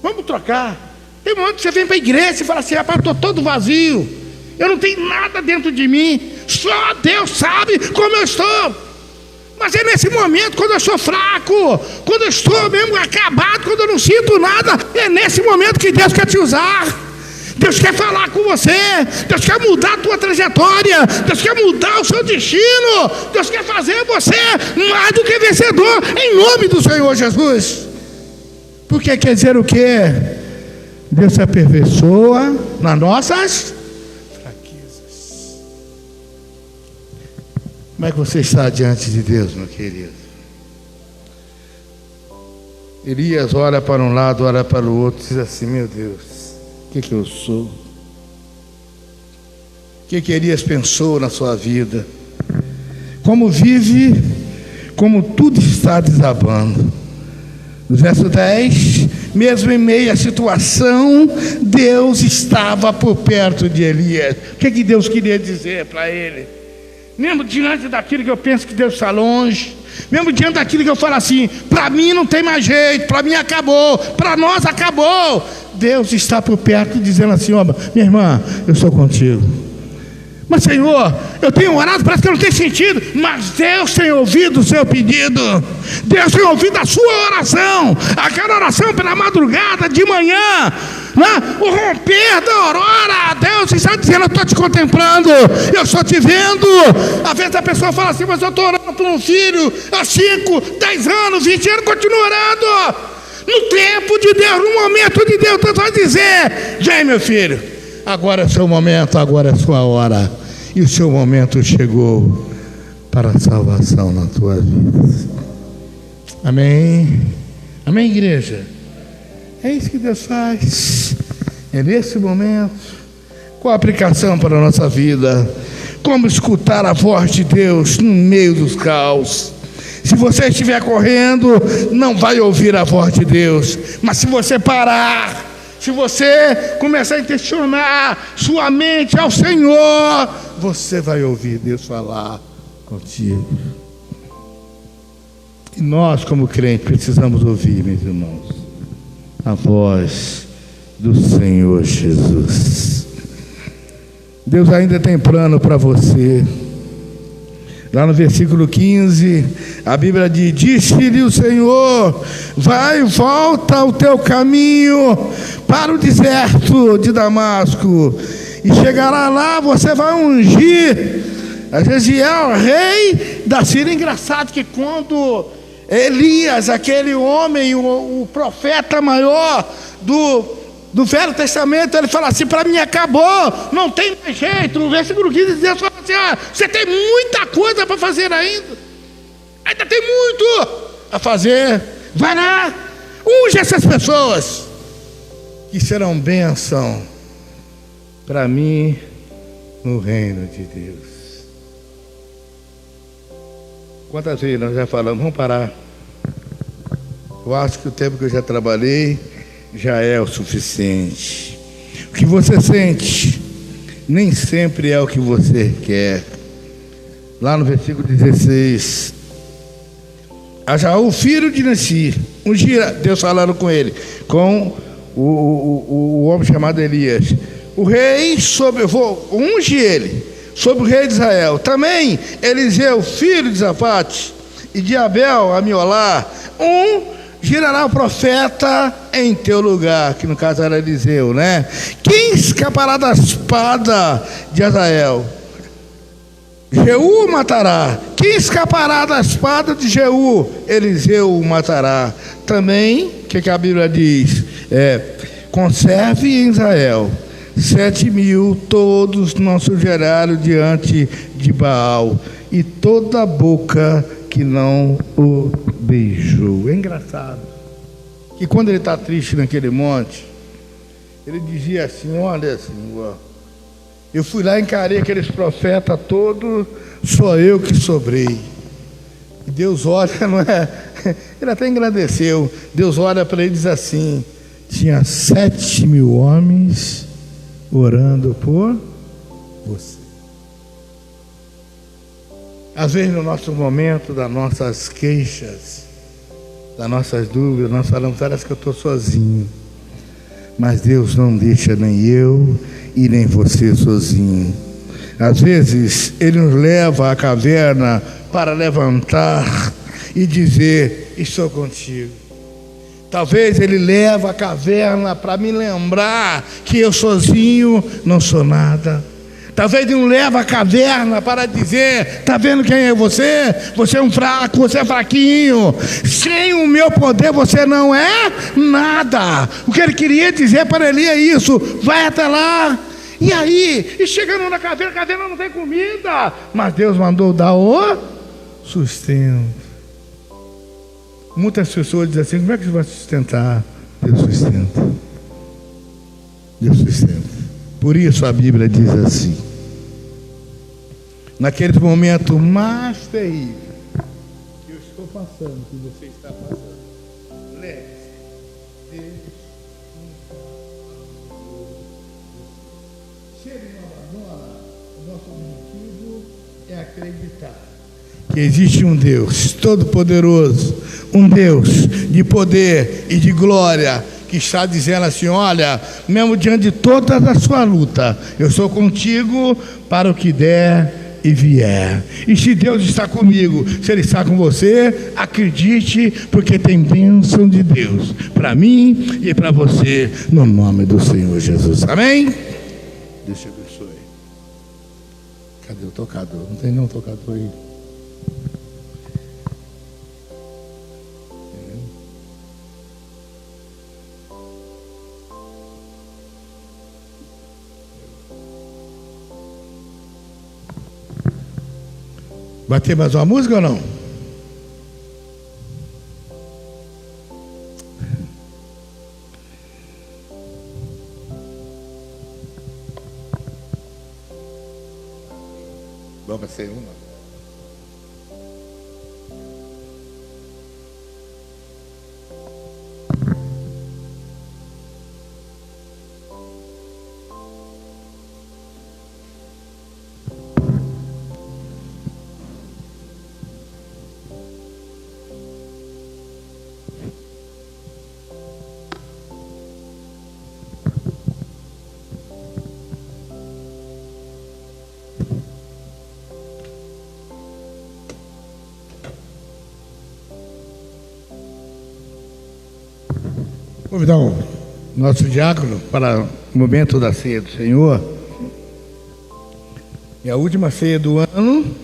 Vamos trocar. Tem momento que você vem para a igreja e fala assim: rapaz, estou todo vazio, eu não tenho nada dentro de mim, só Deus sabe como eu estou. Mas é nesse momento, quando eu sou fraco, quando eu estou mesmo acabado, quando eu não sinto nada, é nesse momento que Deus quer te usar. Deus quer falar com você, Deus quer mudar a tua trajetória, Deus quer mudar o seu destino, Deus quer fazer você mais do que vencedor, em nome do Senhor Jesus. Porque quer dizer o quê? Deus se aperfeiçoa nas nossas fraquezas. Como é que você está diante de Deus, meu querido? Elias olha para um lado, olha para o outro, diz assim: meu Deus, o que eu sou? O que Elias pensou na sua vida? Como vive, como tudo está desabando. No verso 10, mesmo em meio à situação, Deus estava por perto de Elias. O que Deus queria dizer para ele? Mesmo diante daquilo que eu penso que Deus está longe, mesmo diante daquilo que eu falo assim: para mim não tem mais jeito, para mim acabou, para nós acabou, Deus está por perto dizendo assim: ó, minha irmã, eu sou contigo. Mas Senhor, eu tenho orado, parece que eu não tenho sentido. Mas Deus tem ouvido o seu pedido, Deus tem ouvido a sua oração, aquela oração pela madrugada, de manhã. o romper da aurora. Deus está dizendo: eu estou te contemplando, eu estou te vendo. Às vezes a pessoa fala assim: mas eu estou orando por um filho há 5, 10 anos, 20 anos, continuo orando. No tempo de Deus, no momento de Deus, Deus vai dizer: vem, meu filho, agora é seu momento, agora é sua hora. E o seu momento chegou para a salvação na tua vida. Amém? Amém, igreja? É isso que Deus faz. É nesse momento. Qual a aplicação para a nossa vida? Como escutar a voz de Deus no meio dos caos? Se você estiver correndo, não vai ouvir a voz de Deus. Mas se você parar, se você começar a intencionar sua mente ao Senhor, você vai ouvir Deus falar contigo. E nós, como crentes, precisamos ouvir, meus irmãos, a voz do Senhor Jesus. Deus ainda tem plano para você. Lá no versículo 15, a Bíblia diz: disse-lhe o Senhor: vai e volta ao teu caminho para o deserto de Damasco, e chegará lá, você vai ungir a Jeziel, rei da Síria. Engraçado que quando Elias, aquele homem, o profeta maior do Velho Testamento, ele fala assim: para mim acabou, não tem mais jeito. No versículo 15, Deus fala assim: você tem muita coisa para fazer ainda tem muito a fazer. Vai lá, unge essas pessoas que serão bênção para mim no reino de Deus. Quantas vezes nós já falamos: vamos parar, eu acho que o tempo que eu já trabalhei já é o suficiente. O que você sente nem sempre é o que você quer. Lá no versículo 16, o filho de Nissi ungira, Deus falando com ele, com o homem chamado Elias: o rei unge ele sobre o rei de Israel. Também Eliseu, filho de Safate, e de Abel, Amiolá, girará o profeta em teu lugar, que no caso era Eliseu, né? Quem escapará da espada de Hazael? Jeú o matará. Quem escapará da espada de Jeú? Eliseu o matará. Também, o que a Bíblia diz? Conserve em Israel 7.000, todos não sujeiram diante de Baal, e toda a boca que não o beijou. É engraçado que quando ele está triste naquele monte, ele dizia assim: olha, Senhor, eu fui lá, encarei aqueles profetas todos, só eu que sobrei. E Deus olha, não é? Ele até agradeceu. Deus olha para ele e diz assim: tinha 7.000 homens orando por você. Às vezes, no nosso momento das nossas queixas, das nossas dúvidas, nós falamos: parece que eu estou sozinho. Mas Deus não deixa nem eu e nem você sozinho. Às vezes Ele nos leva à caverna para levantar e dizer: estou contigo. Talvez Ele leva à caverna para me lembrar que eu sozinho não sou nada. Talvez Ele nos leva à caverna para dizer: está vendo quem é você? Você é um fraco, você é fraquinho. Sem o meu poder você não é nada. O que Ele queria dizer para Eli é isso: vai até lá. E aí, e chegando na caverna, a caverna não tem comida, mas Deus mandou dar o sustento. Muitas pessoas dizem assim: como é que você vai sustentar? Deus sustenta. Deus sustenta. Por isso a Bíblia diz assim: naquele momento mais terrível que eu estou passando, que você está passando, lembre-se, Deus se Ele não abandona, o nosso objetivo é acreditar que existe um Deus todo-poderoso, um Deus de poder e de glória, que está dizendo assim: olha, mesmo diante de toda a sua luta, eu sou contigo para o que der e vier. E se Deus está comigo, se Ele está com você, acredite, porque tem bênção de Deus para mim e para você, no nome do Senhor Jesus. Amém? Deus te abençoe. Cadê o tocador? Não tem nenhum tocador aí. Vai ter mais uma música ou não? Vamos ser uma. Convidar o nosso diácono para o momento da ceia do Senhor. É a última ceia do ano.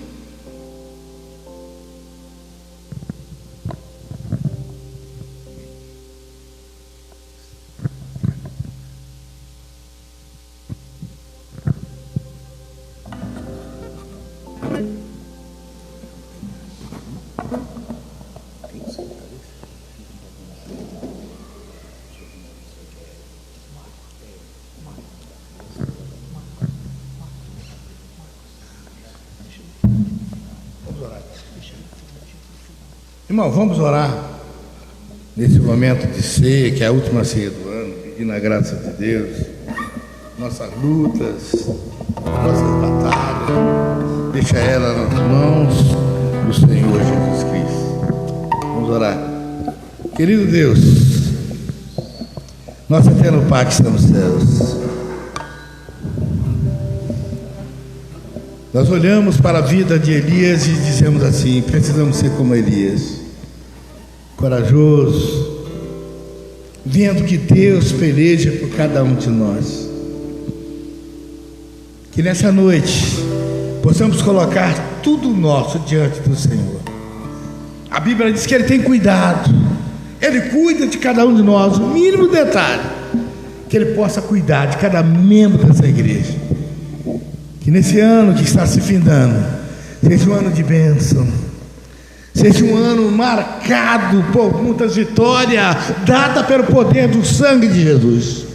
Irmão, vamos orar nesse momento de ceia, que é a última ceia do ano, pedindo a graça de Deus, nossas lutas, nossas batalhas, deixa ela nas mãos do Senhor Jesus Cristo. Vamos orar. Querido Deus, nosso eterno Pai que está nos céus, nós olhamos para a vida de Elias e dizemos assim: precisamos ser como Elias, corajoso, vendo que Deus peleja por cada um de nós. Que nessa noite possamos colocar tudo nosso diante do Senhor. A Bíblia diz que Ele tem cuidado, Ele cuida de cada um de nós, o mínimo detalhe, que Ele possa cuidar de cada membro dessa igreja. Que nesse ano que está se findando seja um ano de bênção, seja um ano marcado por muitas vitórias dadas pelo poder do sangue de Jesus.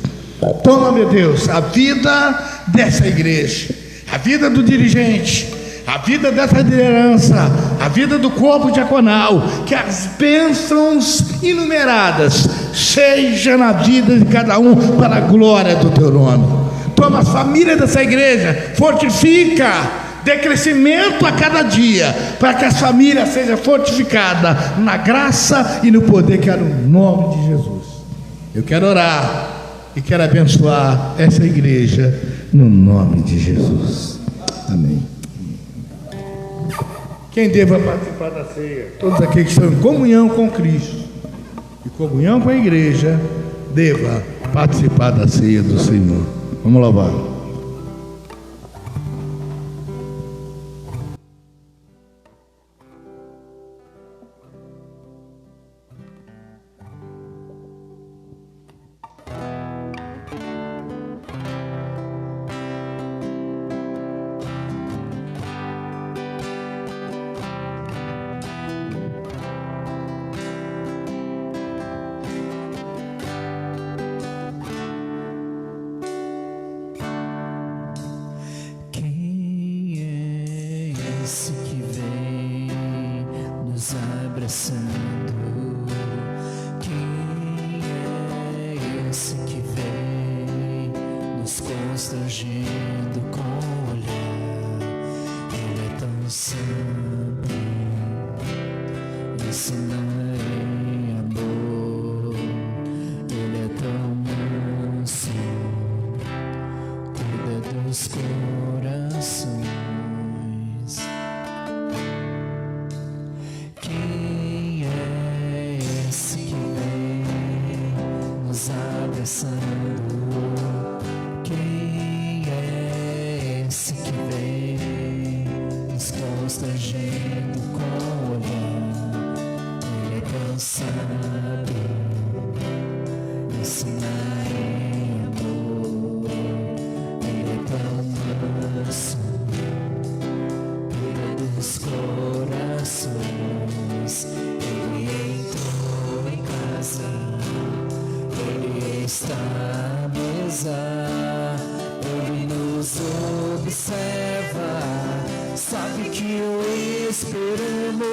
Toma, meu Deus, a vida dessa igreja, a vida do dirigente, a vida dessa liderança, a vida do corpo diaconal, que as bênçãos inumeradas sejam na vida de cada um para a glória do teu nome. Toma a família dessa igreja, fortifica, dê crescimento a cada dia, para que a família seja fortificada na graça e no poder que é no nome de Jesus. Eu quero orar e quero abençoar essa igreja no nome de Jesus. Amém. Quem deva participar da ceia? Todos aqueles que estão em comunhão com Cristo e comunhão com a igreja, deva participar da ceia do Senhor. Vamos louvar. constrangendo com o olhar. Ele é tão santo, isso não é amor. Ele é tão manso, cuida dos corações. pensando, quem é esse que vem nos constrangendo com o olhar? Ele é tão sábio, ensinar em amor. Ele é tão manso, cuida dos corações. Ele entrou em casa, ele está à mesa, ele nos observa, sabe que o esperamos,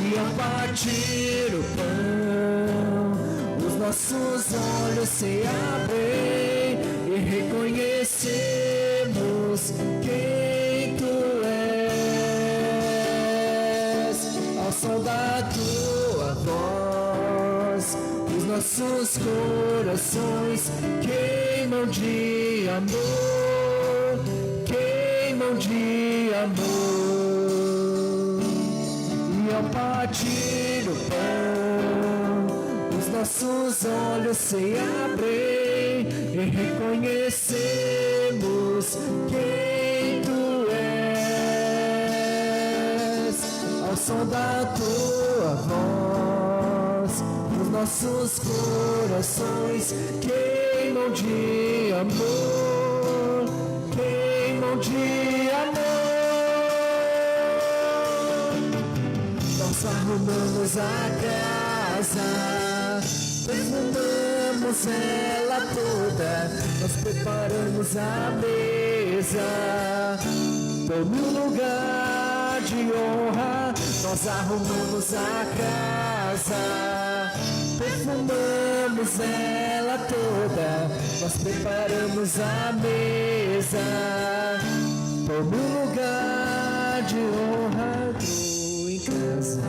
e ao partir o pão, os nossos olhos se abrem e reconhecemos quem tu és. Ao som da tua voz, os nossos corações queimam de amor, queimam de amor. E ao partir o pão, os nossos olhos se abrem e reconhecemos quem tu és. Ao som da tua voz, os nossos corações queimam de amor, queimam de amor. Nós arrumamos a casa, perfumamos ela toda, nós preparamos a mesa, todo lugar de honra. Nós arrumamos a casa, perfumamos ela toda, nós preparamos a mesa, todo lugar de honra. Tô em casa,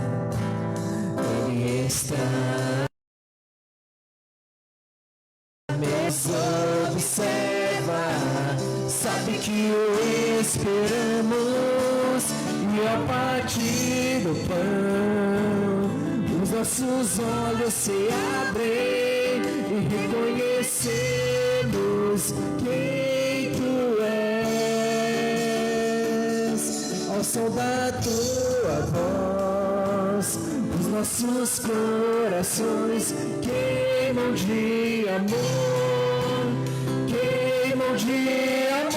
ele está. Nos observa, sabe que o esperamos, e ao partir do pão, os nossos olhos se abrem e reconhecemos quem tu és. Ao som da tua voz, os nossos corações queimam de amor, queimam de amor.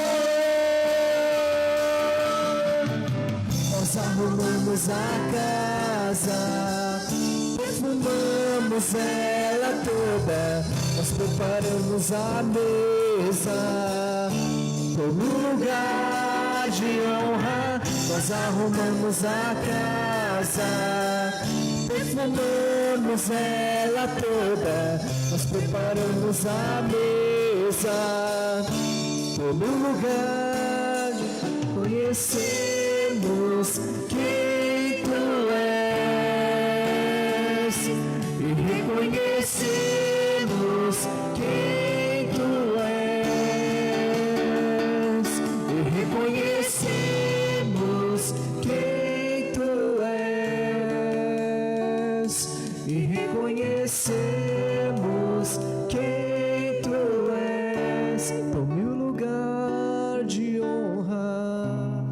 Nós arrumamos a casa, perfumamos ela toda, nós preparamos a mesa, todo lugar de honra. Nós arrumamos a casa, perfumamos ela toda, nós preparamos a mesa, todo lugar conhecemos quem tu és e reconhecemos quem tu és e reconhecemos quem tu és e reconhecemos quem tu és. Tome o lugar de honra.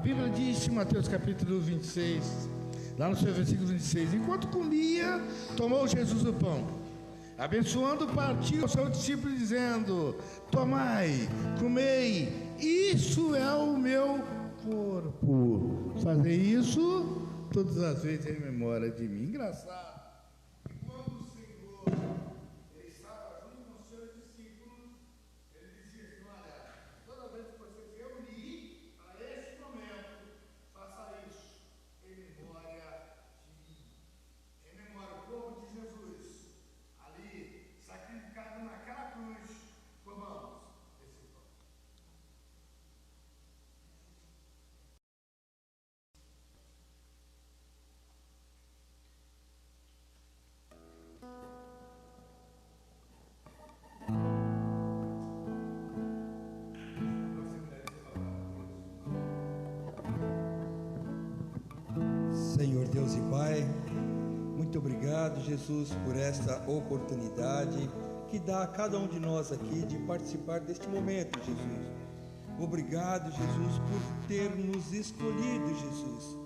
Bíblia diz em Mateus capítulo 26, lá no seu versículo 26, enquanto comia, tomou Jesus o pão, abençoando, partiu ao seu discípulo, dizendo: tomai, comei, isso é o meu corpo. Fazer isso todas as vezes em memória de mim. Engraçado. Quando o Senhor ele estava junto com os seus discípulos, ele dizia assim: olha, toda vez que você se reunir para esse momento, faça isso em memória de mim. Em memória do corpo de Jesus, ali, sacrificado naquela cruz. Comamos esse pão. Senhor Deus e Pai, muito obrigado, Jesus, por esta oportunidade que dá a cada um de nós aqui de participar deste momento, Jesus. Obrigado, Jesus, por ter nos escolhido, Jesus.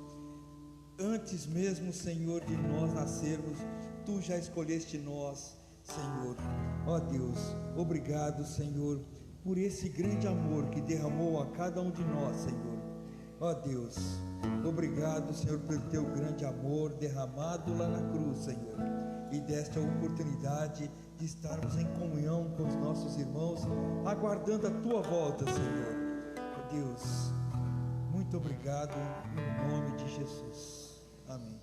Antes mesmo, Senhor, de nós nascermos, Tu já escolheste nós, Senhor. Ó Deus, obrigado, Senhor, por esse grande amor que derramou a cada um de nós, Senhor. Ó Deus, obrigado, Senhor, pelo Teu grande amor derramado lá na cruz, Senhor, e desta oportunidade de estarmos em comunhão com os nossos irmãos, aguardando a Tua volta, Senhor. Ó Deus, muito obrigado, em nome de Jesus. Amém.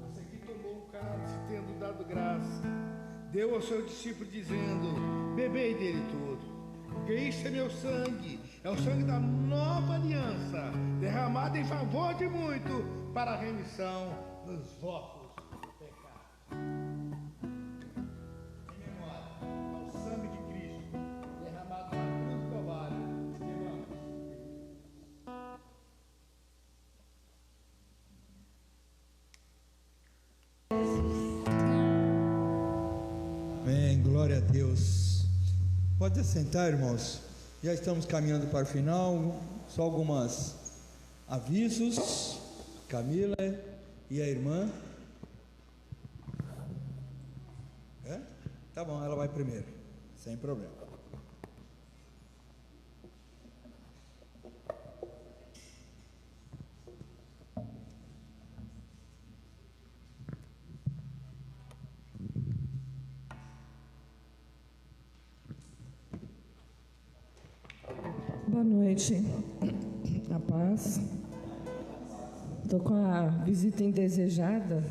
A seguir tomou o cálice, tendo dado graça, deu ao seu discípulo, dizendo: bebei dele todo, porque isso é meu sangue, é o sangue da nova aliança, derramado em favor de muito, para a remissão dos vossos pecados. Em memória ao sangue de Cristo, derramado na cruz do Calvário. Irmãos, Amém, glória a Deus. Pode assentar, irmãos. Já estamos caminhando para o final. Só alguns avisos. Camila e a irmã. Tá bom, ela vai primeiro, sem problema. Boa noite, a paz. Estou com a visita indesejada,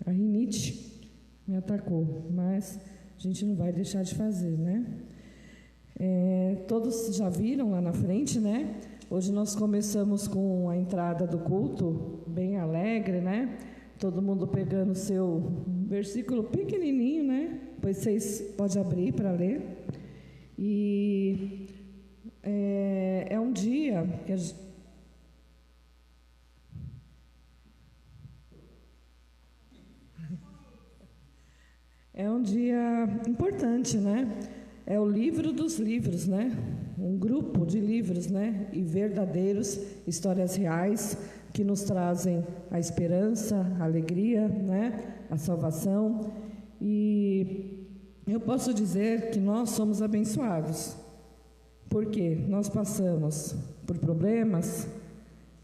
a rinite me atacou, mas a gente não vai deixar de fazer, né? Todos já viram lá na frente, né? Hoje nós começamos com a entrada do culto, bem alegre, né? Todo mundo pegando o seu versículo pequenininho, né? Pois vocês podem abrir para ler. E é um dia que é um dia importante, né? É o livro dos livros, né? Um grupo de livros, né? E verdadeiros, histórias reais que nos trazem a esperança, a alegria, né? A salvação. E eu posso dizer que nós somos abençoados. Porque nós passamos por problemas,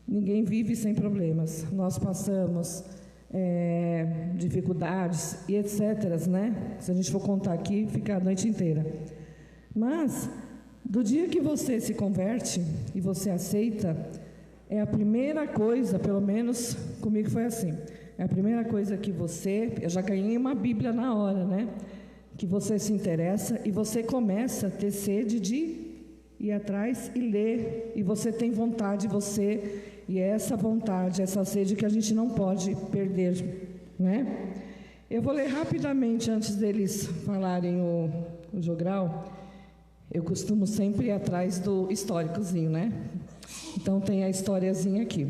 ninguém vive sem problemas. Nós passamos dificuldades e etc., né? Se a gente for contar aqui, fica a noite inteira. Mas, do dia que você se converte e você aceita, é a primeira coisa, pelo menos comigo foi assim, é a primeira coisa que eu já ganhei uma Bíblia na hora, né? Que você se interessa e você começa a ter sede de ir atrás e ler, e você tem vontade, e é essa vontade, essa sede que a gente não pode perder, né? Eu vou ler rapidamente antes deles falarem o jogral. Eu costumo sempre ir atrás do históricozinho, né? Então tem a historiazinha aqui.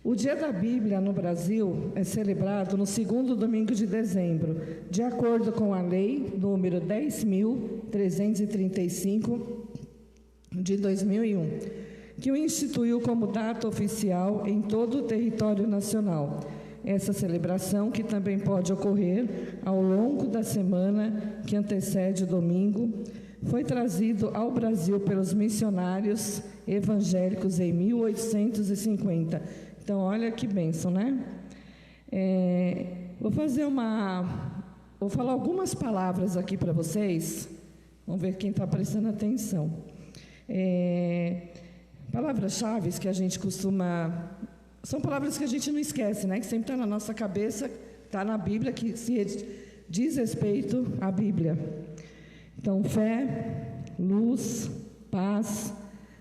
O Dia da Bíblia no Brasil é celebrado no segundo domingo de dezembro, de acordo com a Lei número 10.335 de 2001, que o instituiu como data oficial em todo o território nacional. Essa celebração, que também pode ocorrer ao longo da semana que antecede o domingo, foi trazido ao Brasil pelos missionários evangélicos em 1850. Então, olha que bênção, né? Vou falar algumas palavras aqui para vocês. Vamos ver quem está prestando atenção. Palavras-chave que a gente costuma... São palavras que a gente não esquece, né? Que sempre está na nossa cabeça, está na Bíblia, que se diz respeito à Bíblia. Então, fé, luz, paz,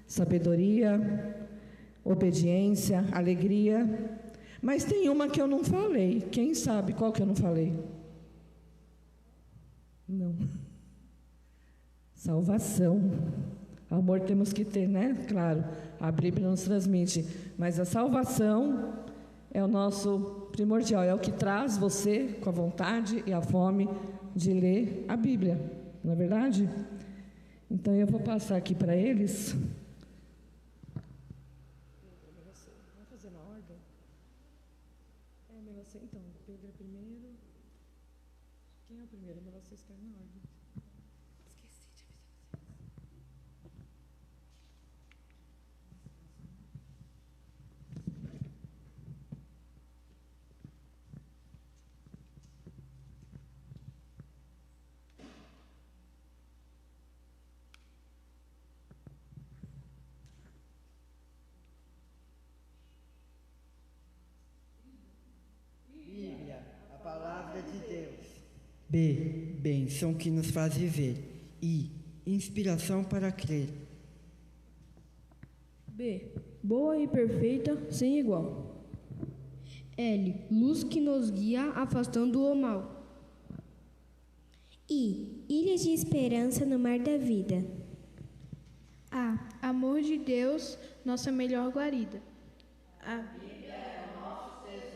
sabedoria, obediência, alegria. Mas tem uma que eu não falei. Quem sabe qual que eu não falei? Não. Salvação. Amor temos que ter, né? Claro, a Bíblia nos transmite. Mas a salvação é o nosso primordial. É o que traz você com a vontade e a fome de ler a Bíblia. Não é verdade? Então eu vou passar aqui para eles. Vamos fazer na ordem? É melhor ser, então. Pedro é primeiro. Quem é o primeiro? É melhor vocês ficarem na ordem. Esqueci de avisar vocês. Bíblia, a palavra de Deus. B, bênção que nos faz viver. I, inspiração para crer. B, boa e perfeita, sem igual. L, luz que nos guia afastando o mal. I, ilha de esperança no mar da vida. A, amor de Deus, nossa melhor guarida. A Bíblia é o nosso tesouro.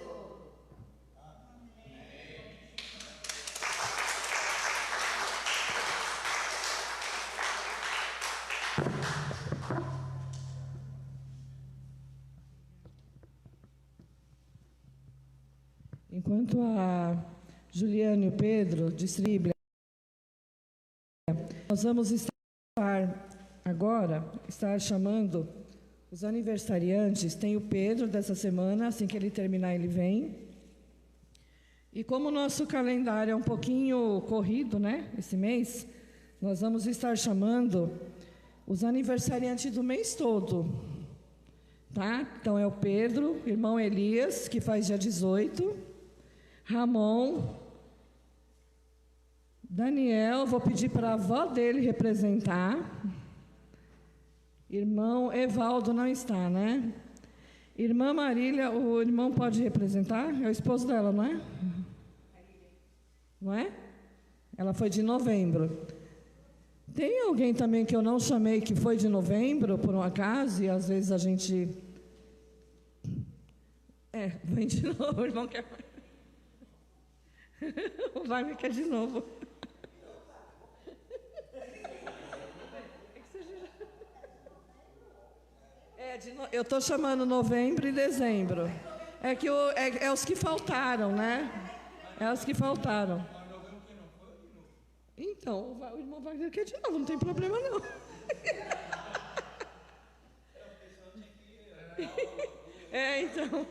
Enquanto a Juliana e o Pedro distribuem, nós vamos estar chamando os aniversariantes. Tem o Pedro dessa semana, assim que ele terminar ele vem. E como o nosso calendário é um pouquinho corrido, né, esse mês, nós vamos estar chamando os aniversariantes do mês todo, tá? Então é o Pedro, irmão Elias, que faz dia 18, Ramon, Daniel, vou pedir para a avó dele representar. Irmão Evaldo não está, né? Irmã Marília, o irmão pode representar? É o esposo dela, não é? Não é? Ela foi de novembro. Tem alguém também que eu não chamei que foi de novembro, por um acaso, e às vezes a gente... vem de novo, o irmão quer... O Wagner quer de novo. Eu estou chamando novembro e dezembro. É que é os que faltaram, né? É os que faltaram. Então, o irmão Wagner quer de novo, não tem problema não. Então.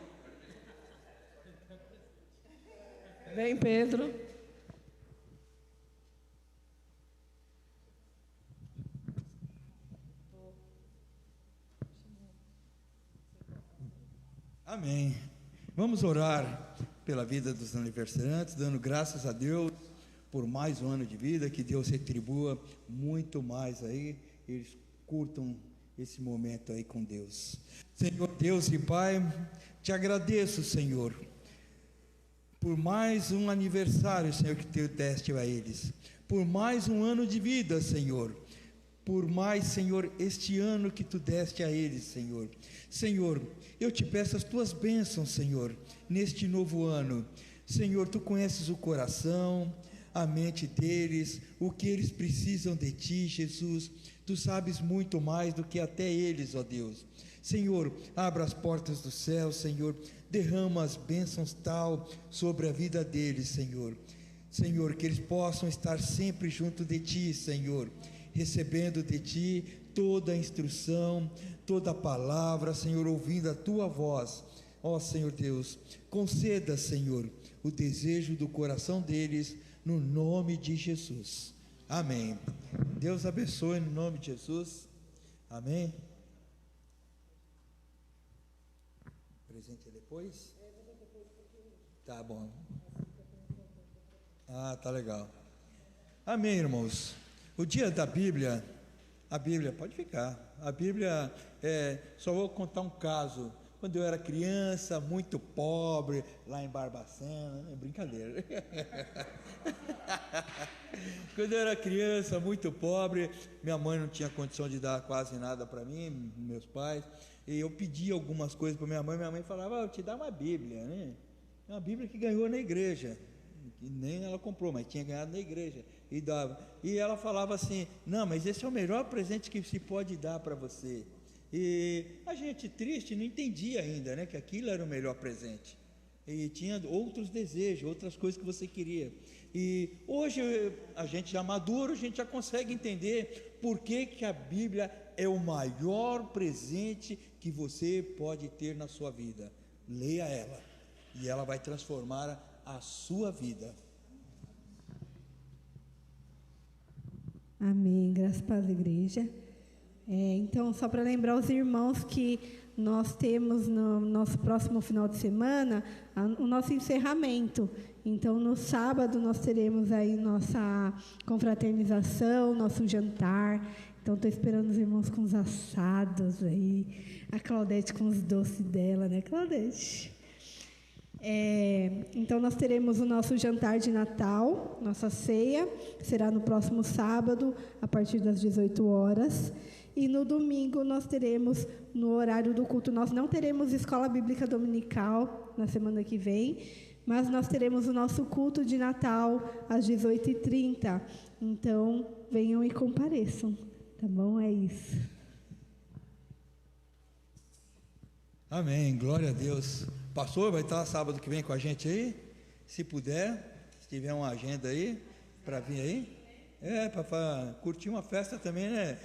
Vem, Pedro. Amém. Vamos orar pela vida dos aniversariantes, dando graças a Deus por mais um ano de vida, que Deus retribua muito mais aí, eles curtam esse momento aí com Deus. Senhor Deus e Pai, te agradeço, Senhor, por mais um aniversário, Senhor, que tu deste a eles, por mais um ano de vida, Senhor. por mais, Senhor, este ano que Tu deste a eles, Senhor. Senhor, eu Te peço as Tuas bênçãos, Senhor, neste novo ano. Senhor, Tu conheces o coração, a mente deles, o que eles precisam de Ti, Jesus. Tu sabes muito mais do que até eles, ó Deus. Senhor, abra as portas do céu, Senhor, derrama as bênçãos tal sobre a vida deles, Senhor. Senhor, que eles possam estar sempre junto de Ti, Senhor, recebendo de Ti toda a instrução, toda a palavra, Senhor, ouvindo a Tua voz. Ó Senhor Deus, conceda, Senhor, o desejo do coração deles, no nome de Jesus. Amém. Deus abençoe no nome de Jesus. Amém. Presente depois? Tá bom. Ah, tá legal. Amém, irmãos. O dia da Bíblia, a Bíblia, pode ficar. A Bíblia, só vou contar um caso. Quando eu era criança, muito pobre, lá em Barbacena, é brincadeira. Quando eu era criança, muito pobre, minha mãe não tinha condição de dar quase nada para mim, meus pais, e eu pedia algumas coisas para minha mãe falava, eu te dar uma Bíblia, né? Uma Bíblia que ganhou na igreja, que nem ela comprou, mas tinha ganhado na igreja, e dava. E ela falava assim, não, mas esse é o melhor presente que se pode dar para você. E a gente triste não entendia ainda, né, que aquilo era o melhor presente, e tinha outros desejos, outras coisas que você queria. E hoje a gente já maduro, a gente já consegue entender por que a Bíblia é o maior presente que você pode ter na sua vida. Leia ela e ela vai transformar a sua vida. Amém, graças a Deus, igreja. Então, só para lembrar os irmãos que nós temos no nosso próximo final de semana o nosso encerramento. Então, no sábado nós teremos aí nossa confraternização, nosso jantar. Então, estou esperando os irmãos com os assados aí, a Claudete com os doces dela, né, Claudete? Então nós teremos o nosso jantar de Natal, nossa ceia, será no próximo sábado, a partir das 18 horas. E no domingo nós teremos, no horário do culto, nós não teremos escola bíblica dominical na semana que vem, mas nós teremos o nosso culto de Natal às 18h30. Então, venham e compareçam, tá bom? É isso. Amém, glória a Deus. Pastor, vai estar sábado que vem com a gente aí? Se puder, se tiver uma agenda aí, para vir aí. Para curtir uma festa também, né?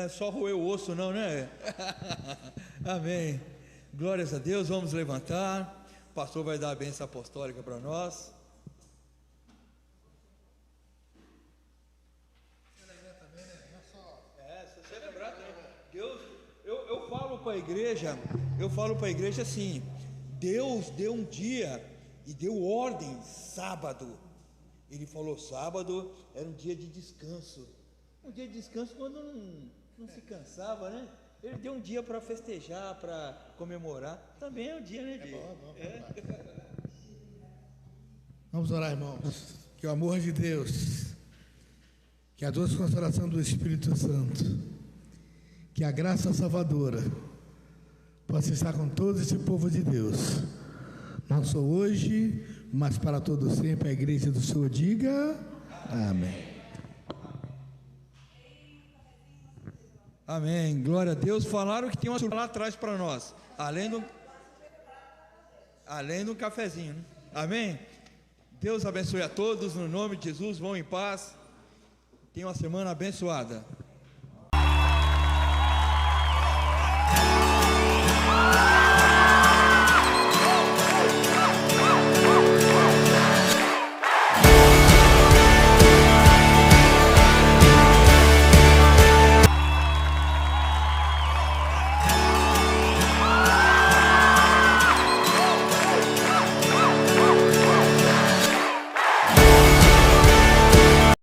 Só roer o osso não, né? Amém. Glórias a Deus, vamos levantar. O pastor vai dar a bênção apostólica para nós. Se você lembrar também. Deus, eu falo para a igreja assim, Deus deu um dia e deu ordem, sábado. Ele falou sábado era um dia de descanso. Um dia de descanso quando não se cansava, né? Ele deu um dia para festejar, para comemorar. Também é um dia, né? Vamos orar, irmãos. Que o amor de Deus, que a doce consolação do Espírito Santo, que a graça salvadora possa estar com todo esse povo de Deus, não só hoje, mas para todo sempre. A igreja do Senhor diga amém. Amém, glória a Deus. Falaram que tem uma lá atrás para nós, além do cafezinho, né? Amém. Deus abençoe a todos, no nome de Jesus. Vão em paz, tenham uma semana abençoada.